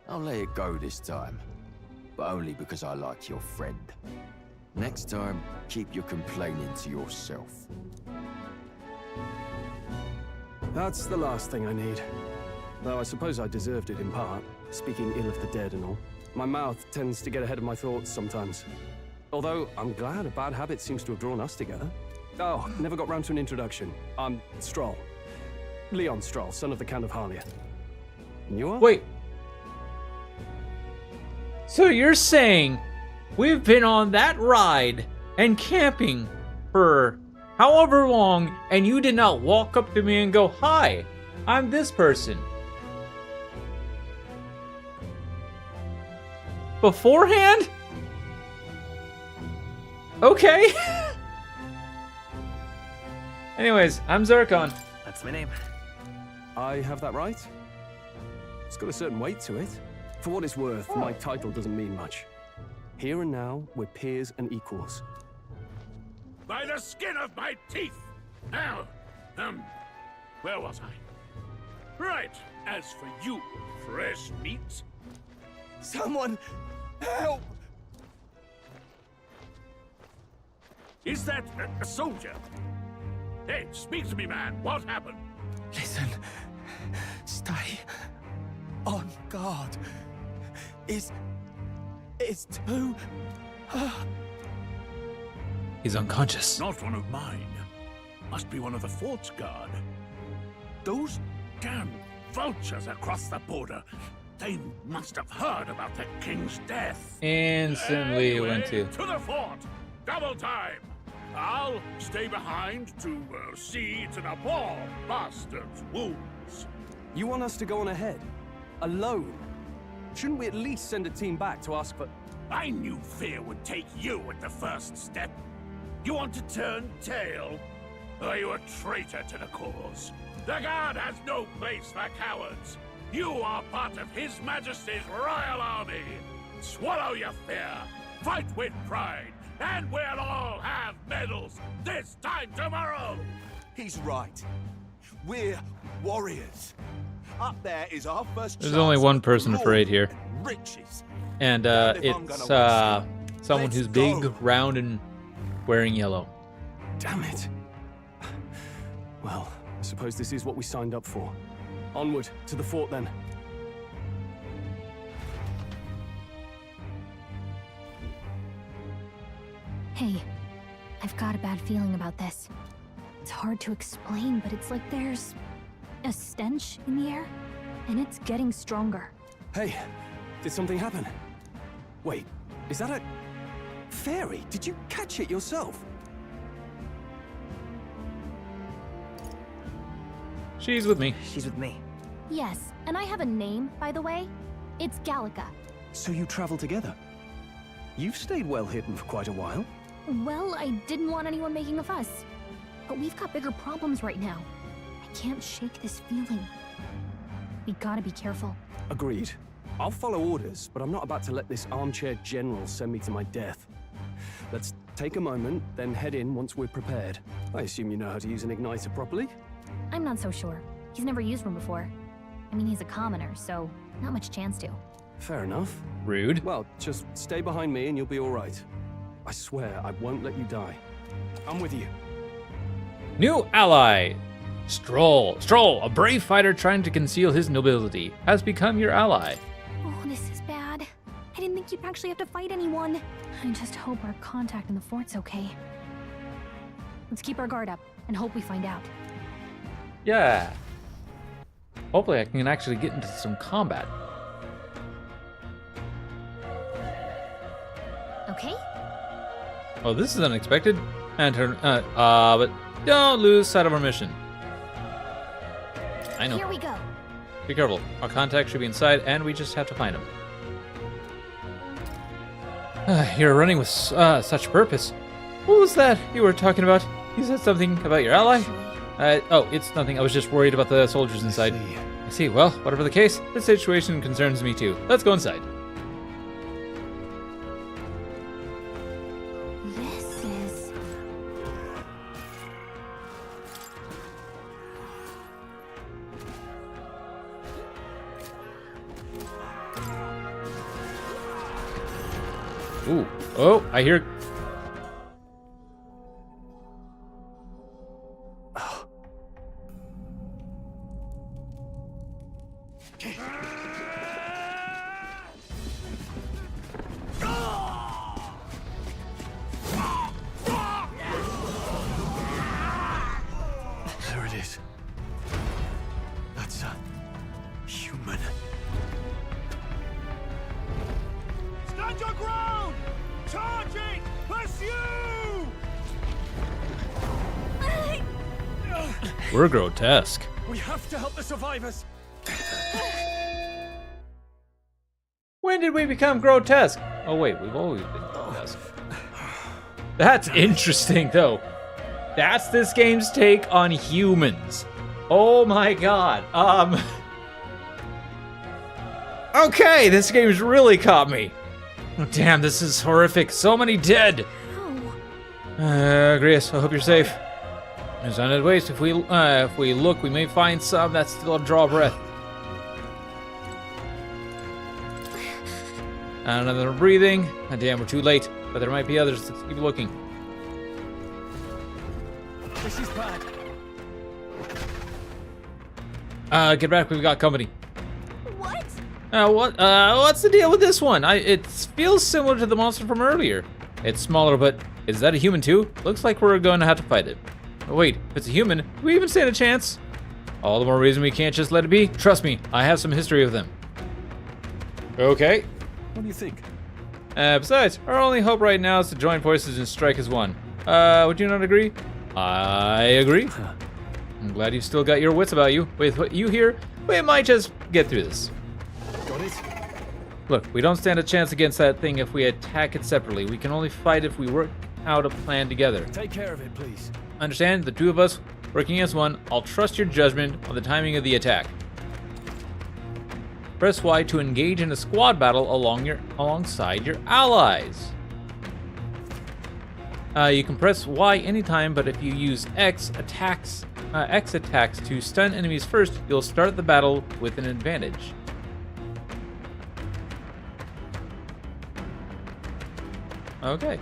I'll let it go this time. But only because I like your friend. Next time, keep your complaining to yourself. That's the last thing I need. Though I suppose I deserved it in part, speaking ill of the dead and all. My mouth tends to get ahead of my thoughts sometimes. Although, I'm glad a bad habit seems to have drawn us together. Oh, never got round to an introduction. I'm Stroll. Leon Stroll, son of the Count of Harlia. And you are? Wait. So you're saying we've been on that ride and camping for however long, and you did not walk up to me and go, "Hi, I'm this person." Beforehand? Okay. Anyways, I'm Zircon. That's my name. I have that right? It's got a certain weight to it. For what it's worth, my title doesn't mean much. Here and now, we're peers and equals. By the skin of my teeth! Now, where was I? Right, as for you, fresh meat. Someone help! Is that a soldier? Hey, speak to me, man. What happened? Listen. Stay on guard. It's too... He's unconscious. Not one of mine. Must be one of the fort's guard. Those damn vultures across the border. They must have heard about the king's death. Instantly went to the fort. Double time. I'll stay behind to see to the poor bastard's wounds. You want us to go on ahead? Alone? Shouldn't we at least send a team back to ask for... I knew fear would take you at the first step. You want to turn tail? Are you a traitor to the cause? The guard has no place for cowards. You are part of His Majesty's Royal Army. Swallow your fear. Fight with pride. And we'll all have medals this time tomorrow! He's right. We're warriors. Up there is our first There's only one person afraid here. Riches. And it's someone who's big, round, and wearing yellow. Damn it. Well, I suppose this is what we signed up for. Onward, to the fort then. Hey, I've got a bad feeling about this. It's hard to explain, but it's like there's a stench in the air, and it's getting stronger. Hey, did something happen? Wait, is that a fairy? Did you catch it yourself? She's with me. She's with me. Yes, and I have a name, by the way. It's Gallica. So you travel together? You've stayed well hidden for quite a while. Well, I didn't want anyone making a fuss. But we've got bigger problems right now. I can't shake this feeling. We gotta be careful. Agreed. I'll follow orders, but I'm not about to let this armchair general send me to my death. Let's take a moment, then head in once we're prepared. I assume you know how to use an igniter properly? I'm not so sure. He's never used one before. I mean, he's a commoner, so not much chance to. Fair enough. Rude. Well, just stay behind me and you'll be all right. I swear I won't let you die. I'm with you. New ally. Stroll, a brave fighter trying to conceal his nobility, has become your ally. Oh, this is bad. I didn't think you'd actually have to fight anyone. I just hope our contact in the fort's okay. Let's keep our guard up and hope we find out. Yeah. Hopefully I can actually get into some combat. Okay? Oh, this is unexpected. And turn, but don't lose sight of our mission. I know. Here we go. Be careful. Our contact should be inside, and we just have to find him. You're running with such purpose. What was that you were talking about? You said something about your ally? Oh, it's nothing. I was just worried about the soldiers inside. I see. Well, whatever the case, this situation concerns me too. Let's go inside. This is... Ooh. Oh, I hear... There it is. That's a human. Stand your ground! Charging! Pursue! We're grotesque. We have to help the survivors. When did we become grotesque? Oh wait, we've always been grotesque. That's interesting though. That's this game's take on humans. Oh my god. Okay, this game's really caught me. Oh, damn, this is horrific. So many dead. Grius, I hope you're safe. There's undead waste. If we look, we may find some that still draw breath. Another breathing. Oh, damn, we're too late. But there might be others. Let's keep looking. This is bad. Get back. We've got company. What? What's the deal with this one? It feels similar to the monster from earlier. It's smaller, but is that a human too? Looks like we're going to have to fight it. Oh, wait, if it's a human, do we even stand a chance? All the more reason we can't just let it be. Trust me, I have some history of them. Okay. What do you think? Besides, our only hope right now is to join forces and strike as one. Would you not agree? I agree. I'm glad you've still got your wits about you. With what you hear, we might just get through this. Got it? Look, we don't stand a chance against that thing if we attack it separately. We can only fight if we work out a plan together. Take care of it, please. Understand? The two of us working as one. I'll trust your judgment on the timing of the attack. Press Y to engage in a squad battle alongside your allies. You can press Y anytime, but if you use X attacks to stun enemies first, you'll start the battle with an advantage. Okay.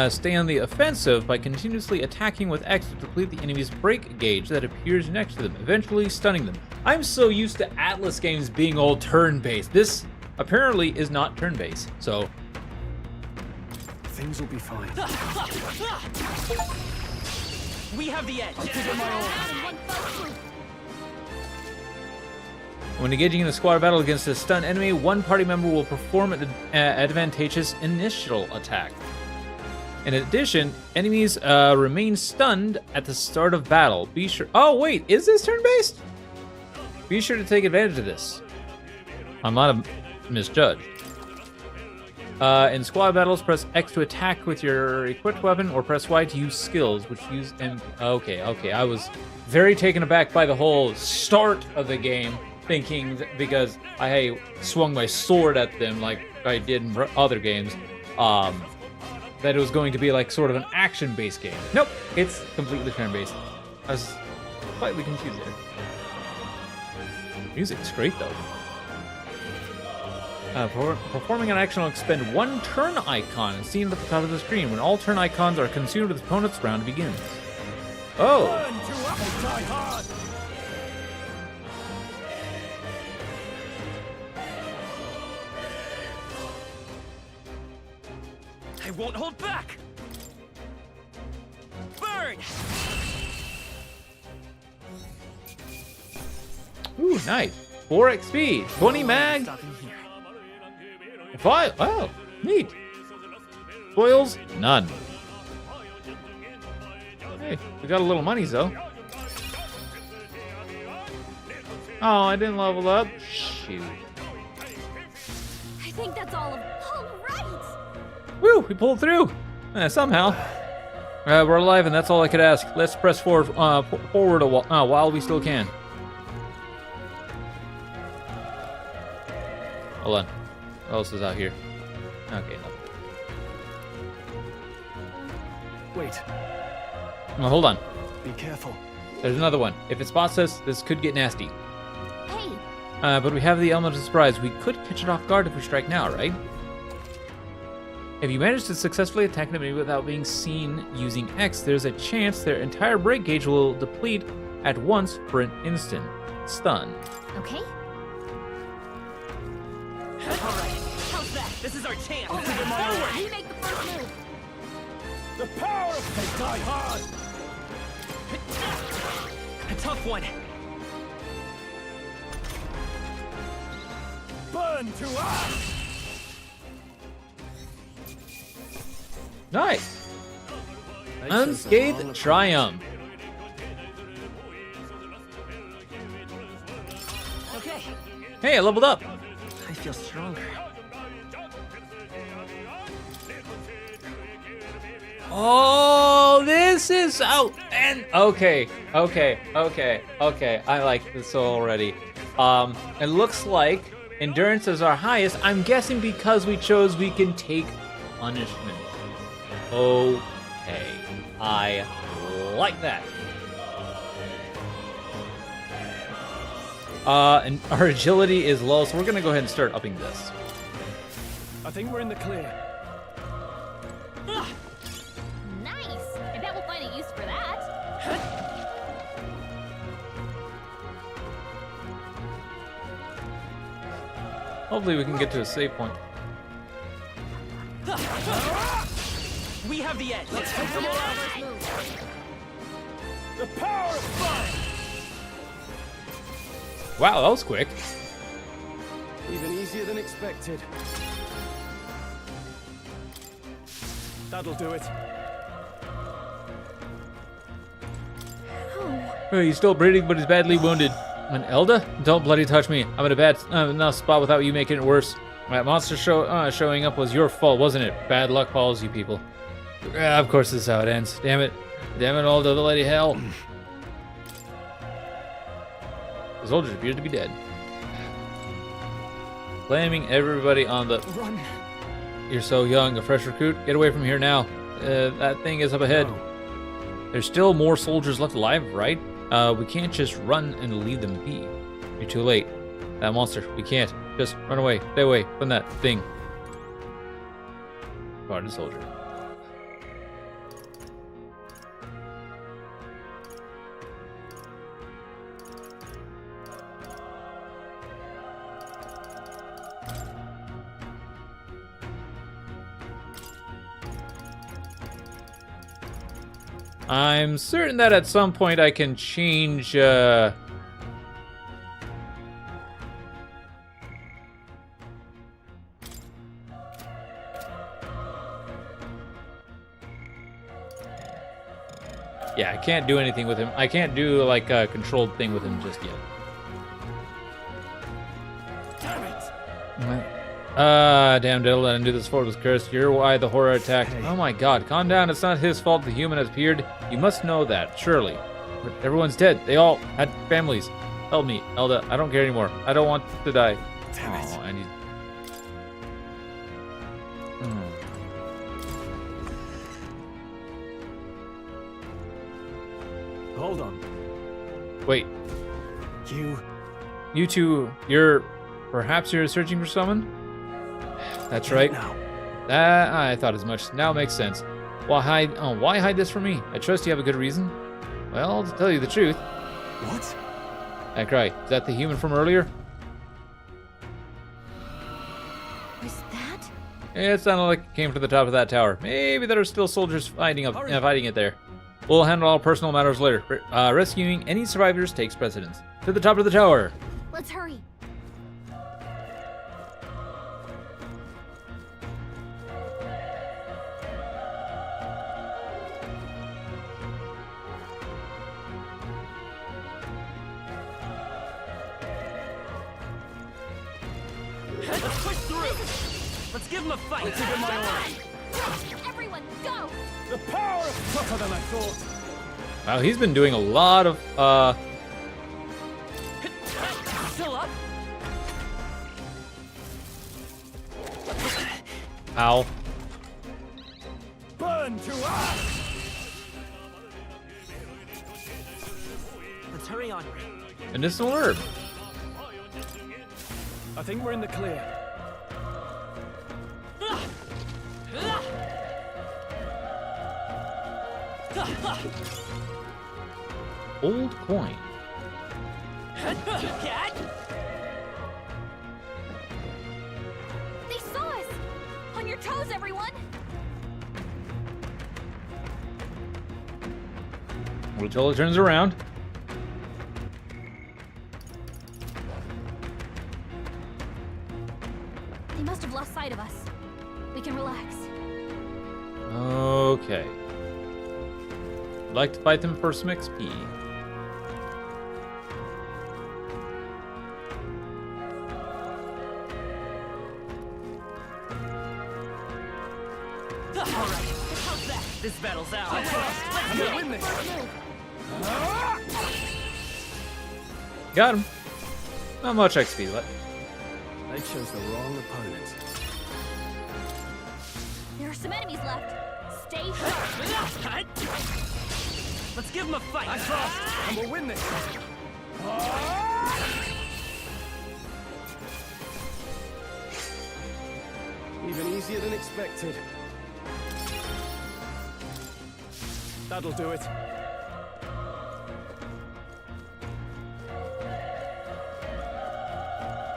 Stay on the offensive by continuously attacking with X to deplete the enemy's break gauge that appears next to them, eventually stunning them. I'm so used to Atlas games being all turn-based. This apparently is not turn-based, so... Things will be fine. We have the edge. When engaging in a squad battle against a stunned enemy, one party member will perform an advantageous initial attack. In addition, enemies remain stunned at the start of battle. Be sure... Oh, wait, is this turn-based? Be sure to take advantage of this. I might have misjudged. In squad battles, press X to attack with your equipped weapon, or press Y to use skills, which use... Okay, I was very taken aback by the whole start of the game, thinking because I swung my sword at them like I did in other games, that it was going to be like sort of an action-based game. Nope, it's completely turn-based. I was slightly confused there. Music's great though. Performing an action will expend one turn icon seen at the top of the screen. When all turn icons are consumed, the opponent's round begins. Oh. Die hard. I won't hold back! Burn! Ooh, nice. 4 XP, 20 mag. 5. Oh, neat. Spoils, none. Hey, we got a little money though. Oh, I didn't level up. Shoot. I think that's all right. Woo, we pulled through. Somehow. We're alive, and that's all I could ask. Let's press forward while we still can. Hold on. What else is out here? Okay, nothing. Wait. No, hold on. Be careful. There's another one. If it spots us, this could get nasty. Hey. But we have the element of surprise. We could catch it off guard if we strike now, right? If you manage to successfully attack an enemy without being seen using X, there's a chance their entire break gauge will deplete at once for an instant. Stun. Okay. Alright, how's that? This is our chance! You make the first move. The power of they die hard. A tough one. Burn to ash. Nice. Unscathed Triumph. Okay. Hey, I leveled up. I feel stronger. Oh, this is out. And okay. I like this already. It looks like endurance is our highest. I'm guessing because we chose we can take punishment. Okay, I like that. And our agility is low, so we're gonna go ahead and start upping this. I think we're in the clear. Nice. I bet we'll find a use for that. Hopefully we can get to a save point. We have the edge. Let's take them all out. The power of fire. Wow, that was quick. Even easier than expected. That'll do it. Oh, he's still breathing, but he's badly wounded. And Elda? Don't bloody touch me. I'm in a bad enough spot without you making it worse. That monster showing up was your fault, wasn't it? Bad luck follows you people. Of course this is how it ends. Damn it, all the bloody hell. The soldiers appear to be dead. Blaming everybody on the... Run. You're so young, a fresh recruit. Get away from here now. That thing is up ahead. No. There's still more soldiers left alive, right? We can't just run and leave them be. You're too late. That monster, we can't. Just run away. Stay away from that thing. Guarded soldier. I'm certain that at some point I can change, Yeah, I can't do anything with him. I can't do, like, a controlled thing with him just yet. Damn it! Damn devil, I knew this fort was cursed. You're why the horror attacked. Hey. Oh my god, calm down. It's not his fault the human has appeared. You must know that, surely. But everyone's dead. They all had families. Help me, Elda. I don't care anymore. I don't want to die. Damn it. I need... Hold on. Wait. You two, perhaps you're searching for someone? That's right. I thought as much. Now it makes sense. Why hide this from me? I trust you have a good reason. Well, to tell you the truth. What? That cry, is that the human from earlier? Was that? It sounded like it came to the top of that tower. Maybe there are still soldiers fighting it there. We'll handle all personal matters later. Rescuing any survivors takes precedence. To the top of the tower. Let's hurry. Let's push through. Let's give him a fight. Let's give my order. Everyone, go! The power is tougher than I thought. Wow, he's been doing a lot of Still up? Ow. Burn to ash! Let's hurry on. medicinal herb. I think we're in the clear. Old coin. They saw us! On your toes, everyone! Wait till it turns around. They must have lost sight of us. We can relax. Okay. I'd like to fight them for some XP. This battle's out. Let's go win this. Got him. Not much XP left. They chose the wrong opponent. There are some enemies left. Stay sharp. Let's give him a fight. I trust, and we'll win this. Even easier than expected. That'll do it.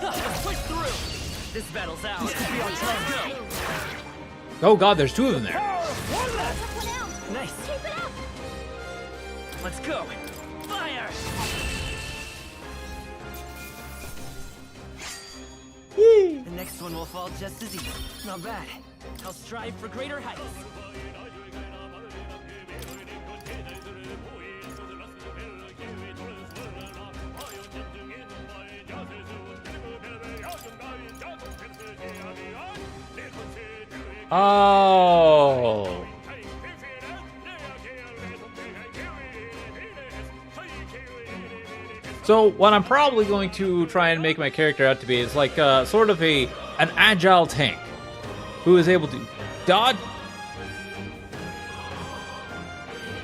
Let's push through. This battle's out. This could be our chance. Go. Oh god, there's two of them there. Nice. Keep it up. Let's go. Fire. The next one will fall just as easy. Not bad. I'll strive for greater heights. Oh. So what I'm probably going to try and make my character out to be is like sort of an agile tank who is able to dodge.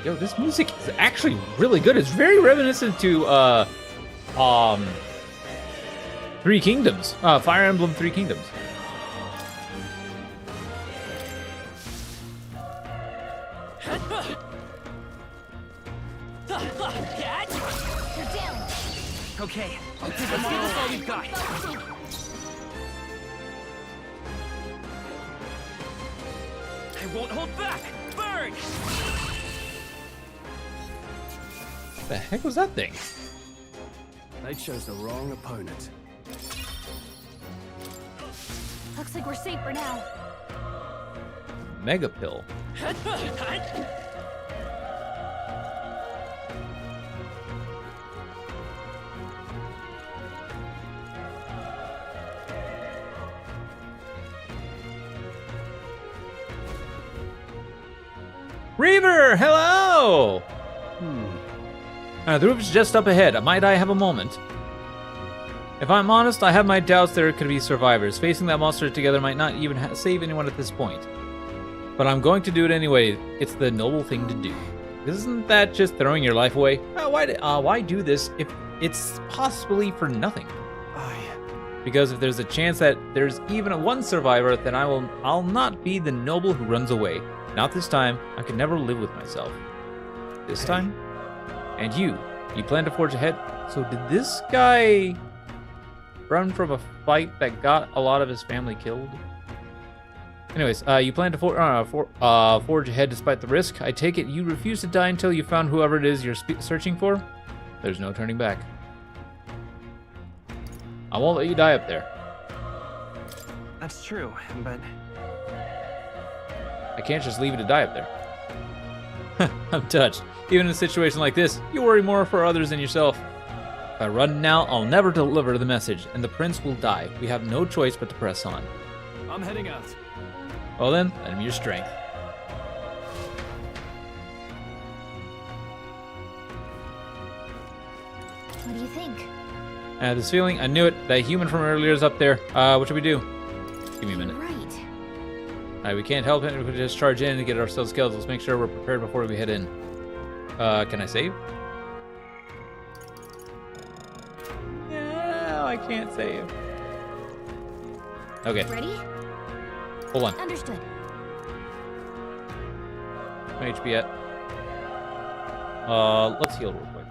Yo, this music is actually really good. It's very reminiscent to Three Kingdoms, Fire Emblem Three Kingdoms. Okay, let's give us all we've got. I won't hold back. Burn! The heck was that thing? They chose the wrong opponent. Looks like we're safe for now. Mega pill. Reaver, hello! The roof's just up ahead. Might I have a moment? If I'm honest, I have my doubts there could be survivors. Facing that monster together might not even save anyone at this point. But I'm going to do it anyway. It's the noble thing to do. Isn't that just throwing your life away? Why do this if it's possibly for nothing? Because if there's a chance that there's even one survivor, then I'll not be the noble who runs away. Not this time. I could never live with myself. This time? And you plan to forge ahead. So did this guy run from a fight that got a lot of his family killed? Anyways, you plan to forge ahead despite the risk. I take it you refuse to die until you found whoever it is you're searching for? There's no turning back. I won't let you die up there. That's true, but... I can't just leave you to die up there. I'm touched. Even in a situation like this, you worry more for others than yourself. If I run now, I'll never deliver the message, and the prince will die. We have no choice but to press on. I'm heading out. Well then, lend me your strength. What do you think? I had this feeling. I knew it. That human from earlier is up there. What should we do? Give me a minute. Right. Alright, we can't help it. We can just charge in and get ourselves killed. Let's make sure we're prepared before we head in. Can I save? No, I can't save. Okay. Ready? Hold on. Understood. My HP at. Let's heal real quick.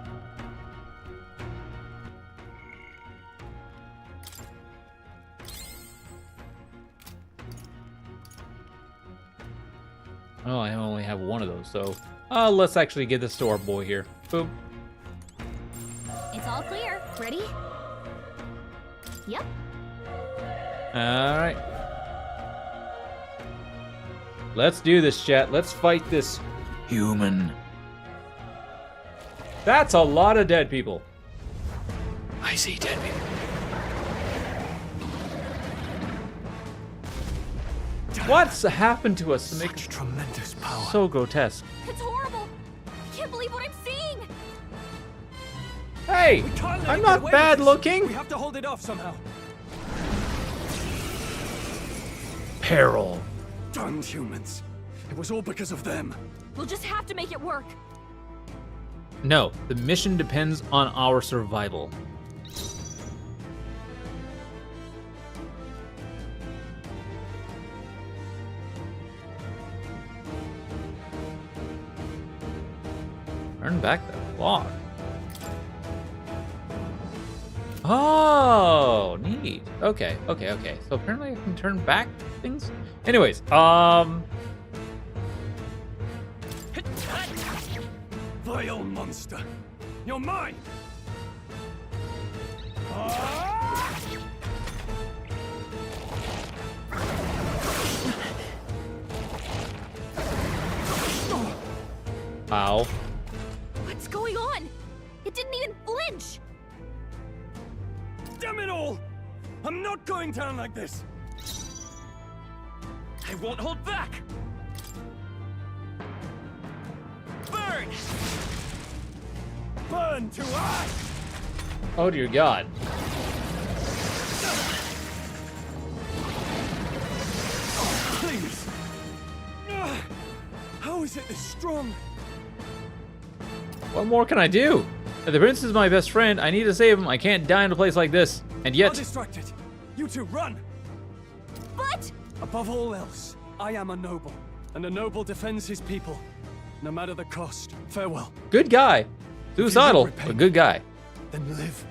Oh, I only have one of those, so let's actually get this to our boy here. Boom. It's all clear. Ready? Yep. All right. Let's do this, chat. Let's fight this human. That's a lot of dead people. I see dead people. What's happened to us to make Such tremendous power. so grotesque? It's horrible. I can't believe what I'm seeing. Hey, I'm not bad looking. We have to hold it off somehow. Peril. Damned humans. It was all because of them. We'll just have to make it work. No, the mission depends on our survival. Turn back the clock. Oh, neat. Okay. So apparently I can turn back things. Anyways, Vile monster. You're mine. Ow. What's going on? It didn't even flinch. Damn it all! I'm not going down like this. I won't hold back. Burn! Burn to ash! Oh dear God. Please! How is it this strong? What more can I do? The prince is my best friend. I need to save him. I can't die in a place like this. And I'll yet... distract it. You two, run! But... Above all else, I am a noble. And a noble defends his people. No matter the cost. Farewell. Good guy. Suicidal, but good guy. Then live.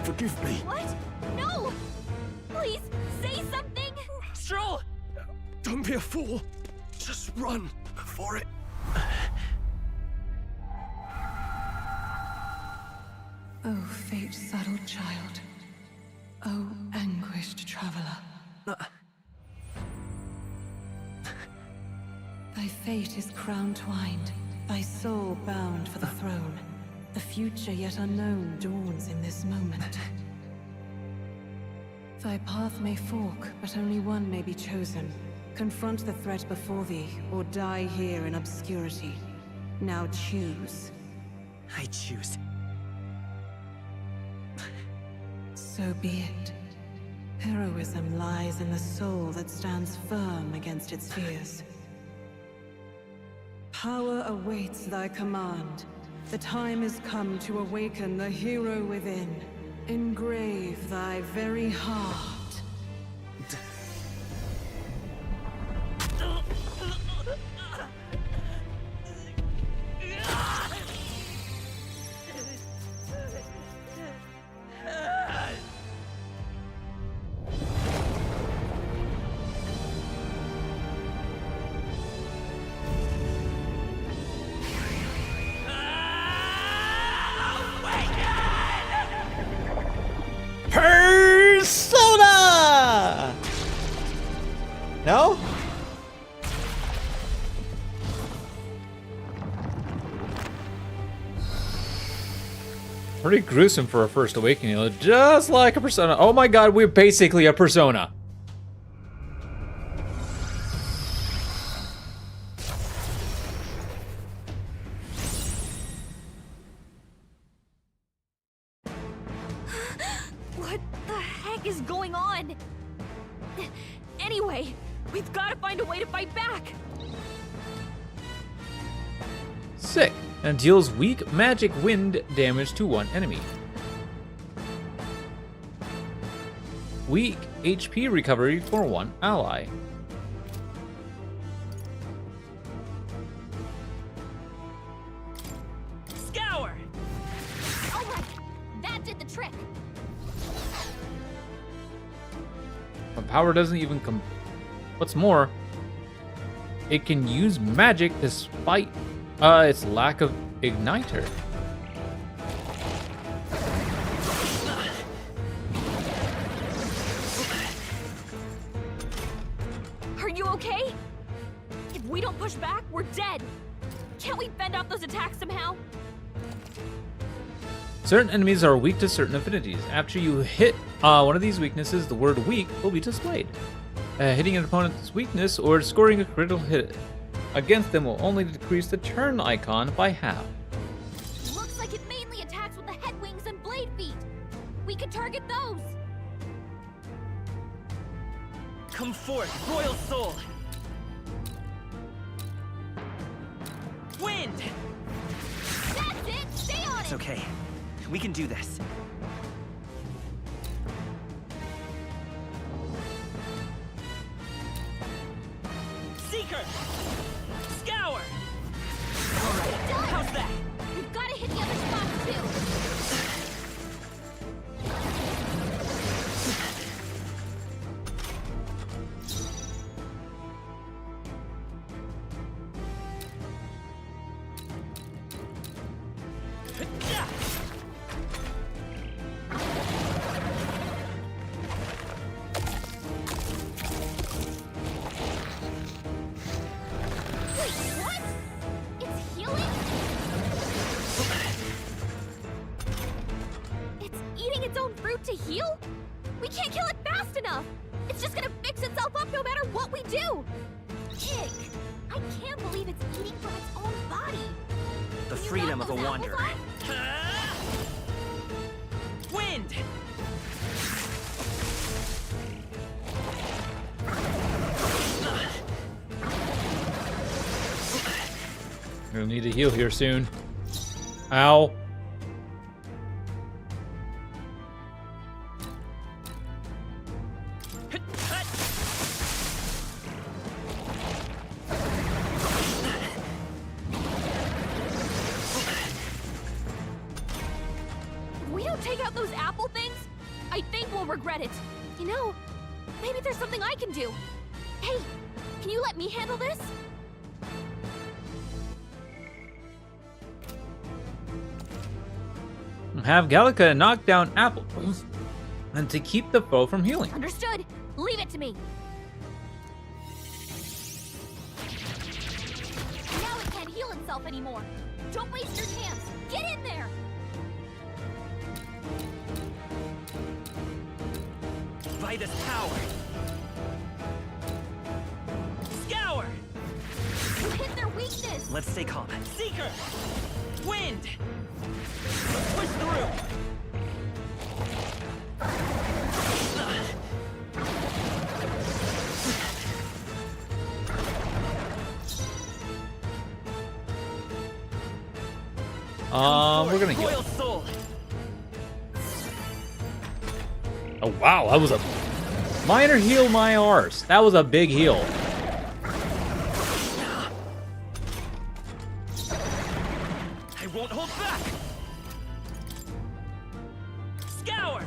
Forgive me. What? No! Please, say something! Stroll! Don't be a fool. Just run before it... Oh, fate-saddled child. Oh, anguished traveler. Thy fate is crown-twined, thy soul bound for the throne. The future yet unknown dawns in this moment. Thy path may fork, but only one may be chosen. Confront the threat before thee, or die here in obscurity. Now choose. I choose. So be it. Heroism lies in the soul that stands firm against its fears. Power awaits thy command. The time is come to awaken the hero within. Engrave thy very heart Pretty gruesome for a first awakening, just like a persona. Oh my god, we're basically a persona. What the heck is going on? Anyway, we've got to find a way to fight back. Sick. And deals weak magic wind damage to one enemy. Weak HP recovery for one ally. Scour! Alright, that did the trick. My power doesn't even come. What's more, it can use magic despite its lack of igniter. Are you okay? If we don't push back, we're dead. Can't we fend off those attacks somehow? Certain enemies are weak to certain affinities. After you hit one of these weaknesses, the word weak will be displayed. Hitting an opponent's weakness or scoring a critical hit against them will only decrease the turn icon by half. Looks like it mainly attacks with the head wings and blade feet. We could target those. Come forth, royal soul. Wind. That's it. Stay on It's it. okay. We can do this. Seeker. Scour. All right. How's that? We've got to hit the other spots too. Wait, what? It's healing? It's eating its own fruit to heal? We can't kill it fast enough. It's just gonna fix itself up no matter what we do. Ick. I can't believe it's eating from its own body. The freedom of a those apples wanderer. off? Wind. We'll need to heal here soon. Ow. If we don't take out those apple things, I think we'll regret it. You know, maybe there's something I can do. Hey, can you let me handle this? Have Gallica knock down apples and to keep the foe from healing. Understood. Leave it to me. Now it can't heal itself anymore. Don't waste your chance. Get in there. By this power. Scour. You hit their weakness. Let's stay calm. Seeker. Wind. Push through. We're gonna heal. Royal soul. Oh wow, that was a minor heal my arse. That was a big heal. I won't hold back. Scour.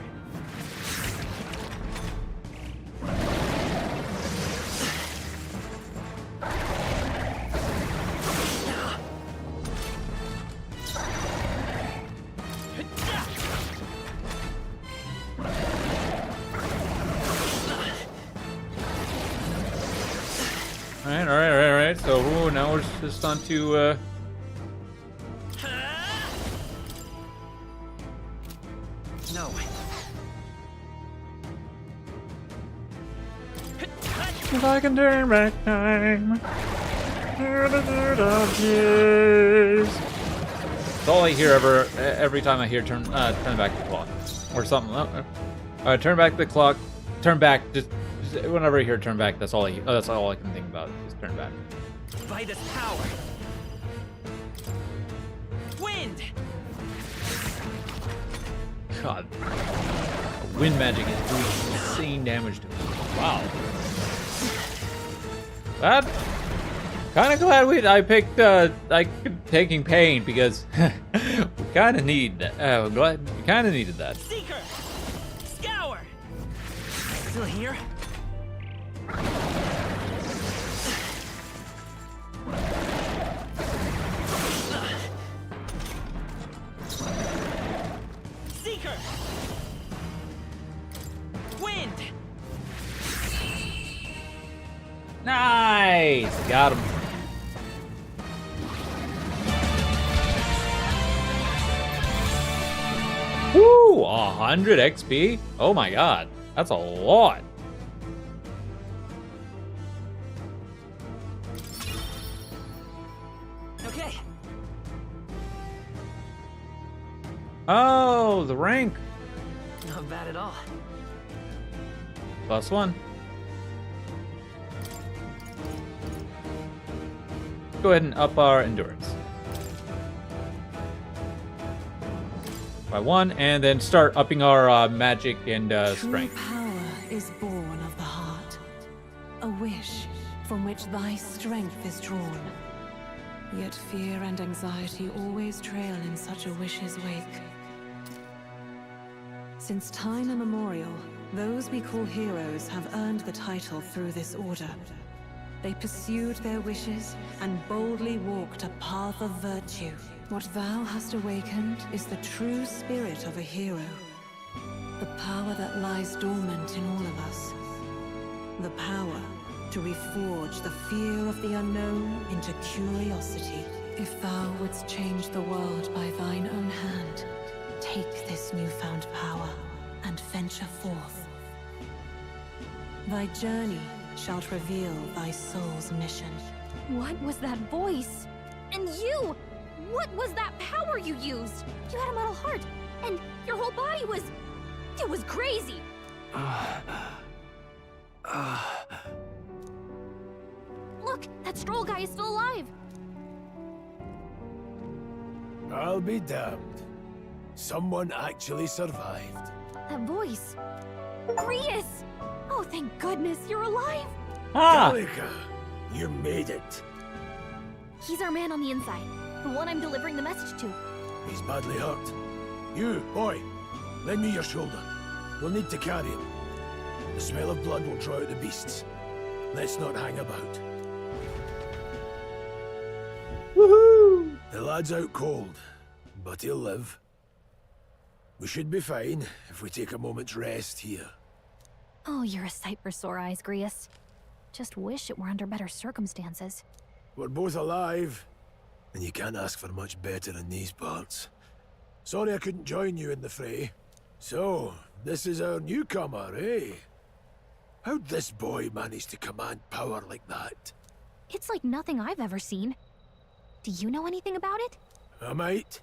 Alright. So now we're just on to If I can turn back time. That's all I hear every time I hear turn back the clock or something. Turn back the clock. Turn back. Just whenever I hear turn back, that's all I can think about. Just turn back. By this power. Wind. God, wind magic is doing insane damage to me. Wow. That. Kind of glad I picked taking pain because we kind of need that. Glad we kind of needed that. Seeker, scour. Still here? Seeker, wind. Nice, got him. Woo! 100 XP? Oh my god, that's a lot. Okay. Oh, the rank. Not bad at all. +1. Go ahead and up our endurance by 1, and then start upping our magic and strength. True power is born of the heart, a wish from which thy strength is drawn. Yet fear and anxiety always trail in such a wish's wake. Since time immemorial, those we call heroes have earned the title through this order. They pursued their wishes and boldly walked a path of virtue. What thou hast awakened is the true spirit of a hero. The power that lies dormant in all of us. The power to reforge the fear of the unknown into curiosity. If thou wouldst change the world by thine own hand, take this newfound power and venture forth. Thy journey shalt reveal thy soul's mission. What was that voice? And you! What was that power you used? You had a metal heart, and your whole body was... It was crazy! Look, that Stroll guy is still alive! I'll be damned. Someone actually survived. That voice... Grius! Oh, thank goodness, you're alive! Gallica, you made it. He's our man on the inside. The one I'm delivering the message to. He's badly hurt. You, boy, lend me your shoulder. We'll need to carry him. The smell of blood will draw out the beasts. Let's not hang about. Woohoo! The lad's out cold, but he'll live. We should be fine if we take a moment's rest here. Oh, you're a sight for sore eyes, Grius. Just wish it were under better circumstances. We're both alive, and you can't ask for much better in these parts. Sorry I couldn't join you in the fray. So, this is our newcomer, eh? How'd this boy manage to command power like that? It's like nothing I've ever seen. Do you know anything about it? I might.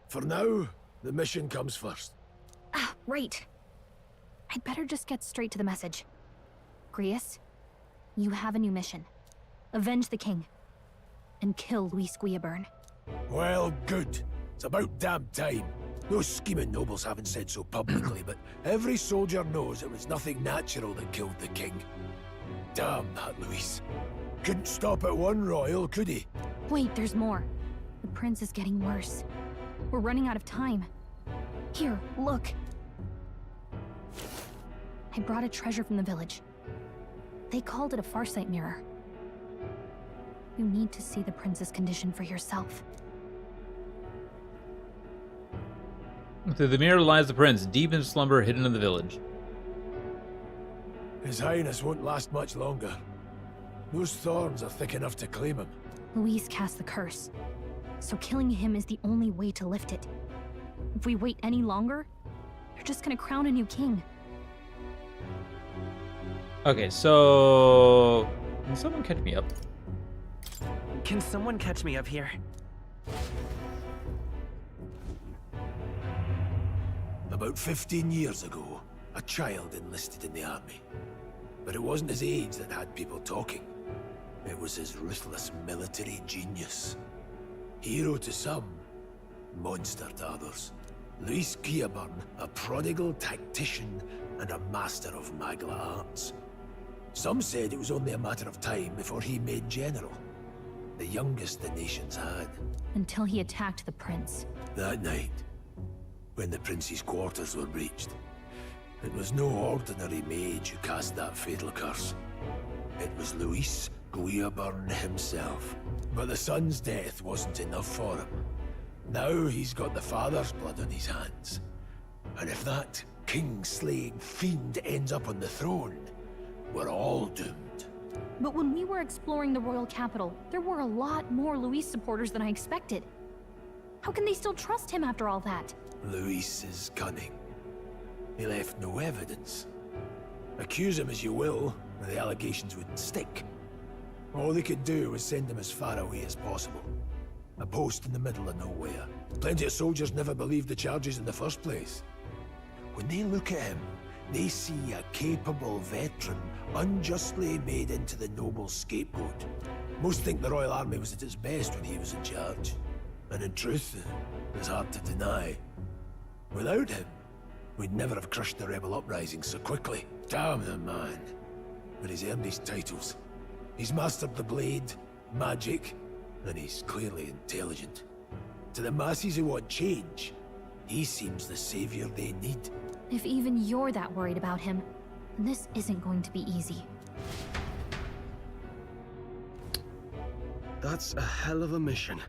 For now, the mission comes first. Ah, right. I'd better just get straight to the message. Grius, you have a new mission. Avenge the king. And kill Luis Guillaburn. Well, good. It's about damn time. Those scheming nobles haven't said so publicly, but every soldier knows it was nothing natural that killed the king. Damn that Luis. Couldn't stop at one royal, could he? Wait, there's more. The prince is getting worse. We're running out of time. Here, look. I brought a treasure from the village. They called it a farsight mirror. You need to see the prince's condition for yourself. Through the mirror lies the prince, deep in slumber, hidden in the village. His Highness won't last much longer. Those thorns are thick enough to claim him. Luis cast the curse, so killing him is the only way to lift it. If we wait any longer, they're just gonna crown a new king. Okay, so can someone catch me up? Can someone catch me up here? About 15 years ago, a child enlisted in the army. But it wasn't his age that had people talking. It was his ruthless military genius. Hero to some, monster to others. Luis Guillaburn, a prodigal tactician and a master of Magla arts. Some said it was only a matter of time before he made general. The youngest the nations had. Until he attacked the prince. That night, when the prince's quarters were breached, it was no ordinary mage who cast that fatal curse. It was Luis Guillaburn himself. But the son's death wasn't enough for him. Now he's got the father's blood on his hands. And if that king-slaying fiend ends up on the throne, we're all doomed. But when we were exploring the royal capital, there were a lot more Luis supporters than I expected. How can they still trust him after all that? Luis is cunning. He left no evidence. Accuse him as you will, the allegations wouldn't stick. All they could do was send him as far away as possible. A post in the middle of nowhere. Plenty of soldiers never believed the charges in the first place. When they look at him, they see a capable veteran unjustly made into the noble scapegoat. Most think the Royal Army was at its best when he was in charge. And in truth, it's hard to deny. Without him, we'd never have crushed the rebel uprising so quickly. Damn the man. But he's earned his titles. He's mastered the blade, magic, and he's clearly intelligent. To the masses who want change, he seems the savior they need. If even you're that worried about him, this isn't going to be easy. That's a hell of a mission.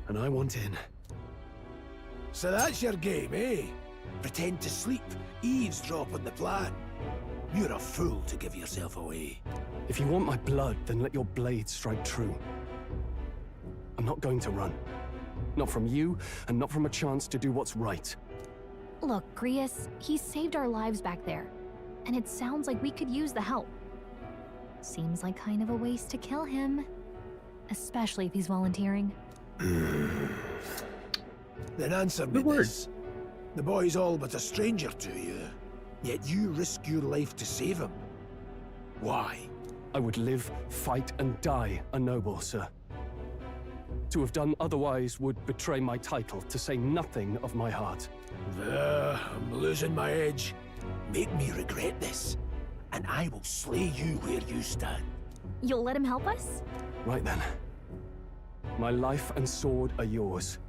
And I want in. So that's your game, eh? Pretend to sleep, eavesdrop on the plan. You're a fool to give yourself away. If you want my blood, then let your blade strike true. I'm not going to run. Not from you, and not from a chance to do what's right. Look, Grius, he saved our lives back there. And it sounds like we could use the help. Seems like kind of a waste to kill him. Especially if he's volunteering. Then answer me this. The boy's all but a stranger to you. Yet you risk your life to save him. Why? I would live, fight, and die a noble, sir. To have done otherwise would betray my title, to say nothing of my heart. I'm losing my edge. Make me regret this, and I will slay you where you stand. You'll let him help us? Right then. My life and sword are yours.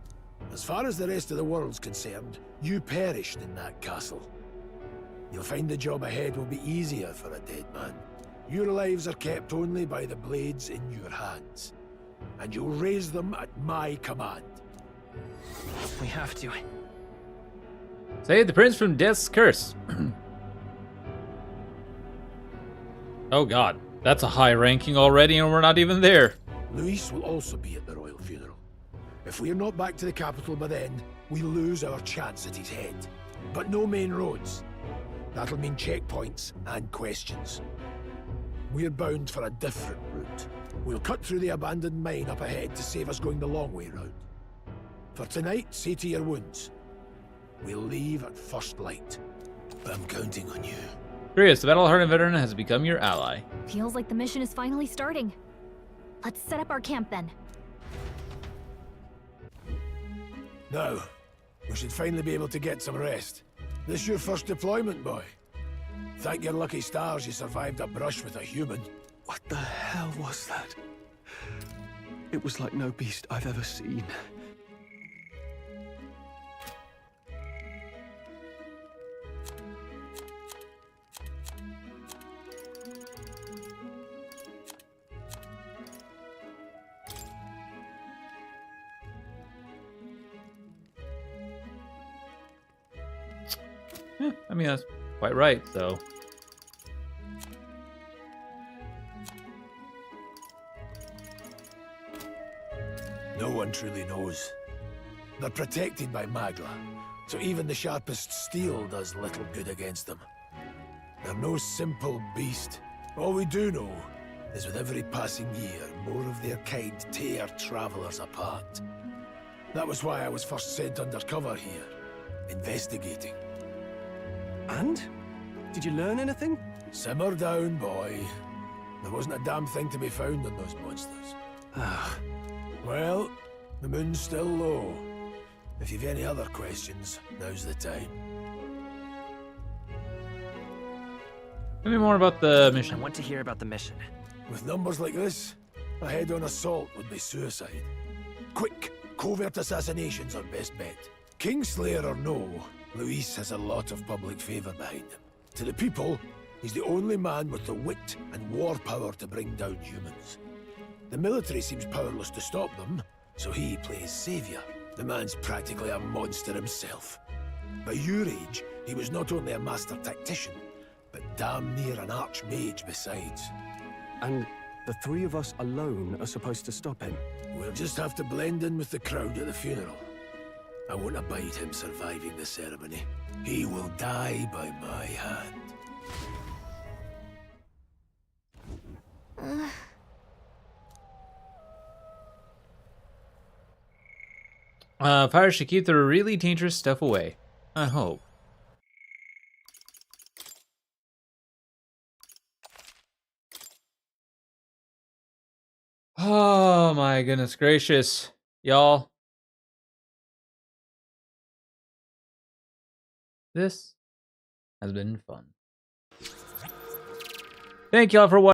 As far as the rest of the world's concerned, you perished in that castle. You'll find the job ahead will be easier for a dead man. Your lives are kept only by the blades in your hands. And you'll raise them at my command. We have to. Save the prince from death's curse. Oh god, that's a high ranking already and we're not even there. Luis will also be at the royal funeral. If we're not back to the capital by then, we lose our chance at his head. But no main roads. That'll mean checkpoints and questions. We're bound for a different route. We'll cut through the abandoned mine up ahead to save us going the long way round. For tonight, see to your wounds. We'll leave at first light. I'm counting on you. Grius, the battle-hardened veteran has become your ally. Feels like the mission is finally starting. Let's set up our camp then. Now, we should finally be able to get some rest. This your first deployment, boy? Thank your lucky stars you survived a brush with a human. What the hell was that? It was like no beast I've ever seen. I mean, that's quite right, so. No one truly knows. They're protected by Magla, so even the sharpest steel does little good against them. They're no simple beast. All we do know is with every passing year, more of their kind tear travelers apart. That was why I was first sent undercover here, investigating. And? Did you learn anything? Simmer down, boy. There wasn't a damn thing to be found on those monsters. Ah. Well, the moon's still low. If you've any other questions, now's the time. Tell me more about the mission. I want to hear about the mission. With numbers like this, a head-on assault would be suicide. Quick, covert assassinations are best bet. Kingslayer or no, Luis has a lot of public favor behind him. To the people, he's the only man with the wit and war power to bring down humans. The military seems powerless to stop them, so he plays savior. The man's practically a monster himself. By your age, he was not only a master tactician, but damn near an archmage besides. And the three of us alone are supposed to stop him? We'll just have to blend in with the crowd at the funeral. I won't abide him surviving the ceremony. He will die by my hand. Fire should keep the really dangerous stuff away. I hope. Oh my goodness gracious, y'all. This has been fun. Thank y'all for watching.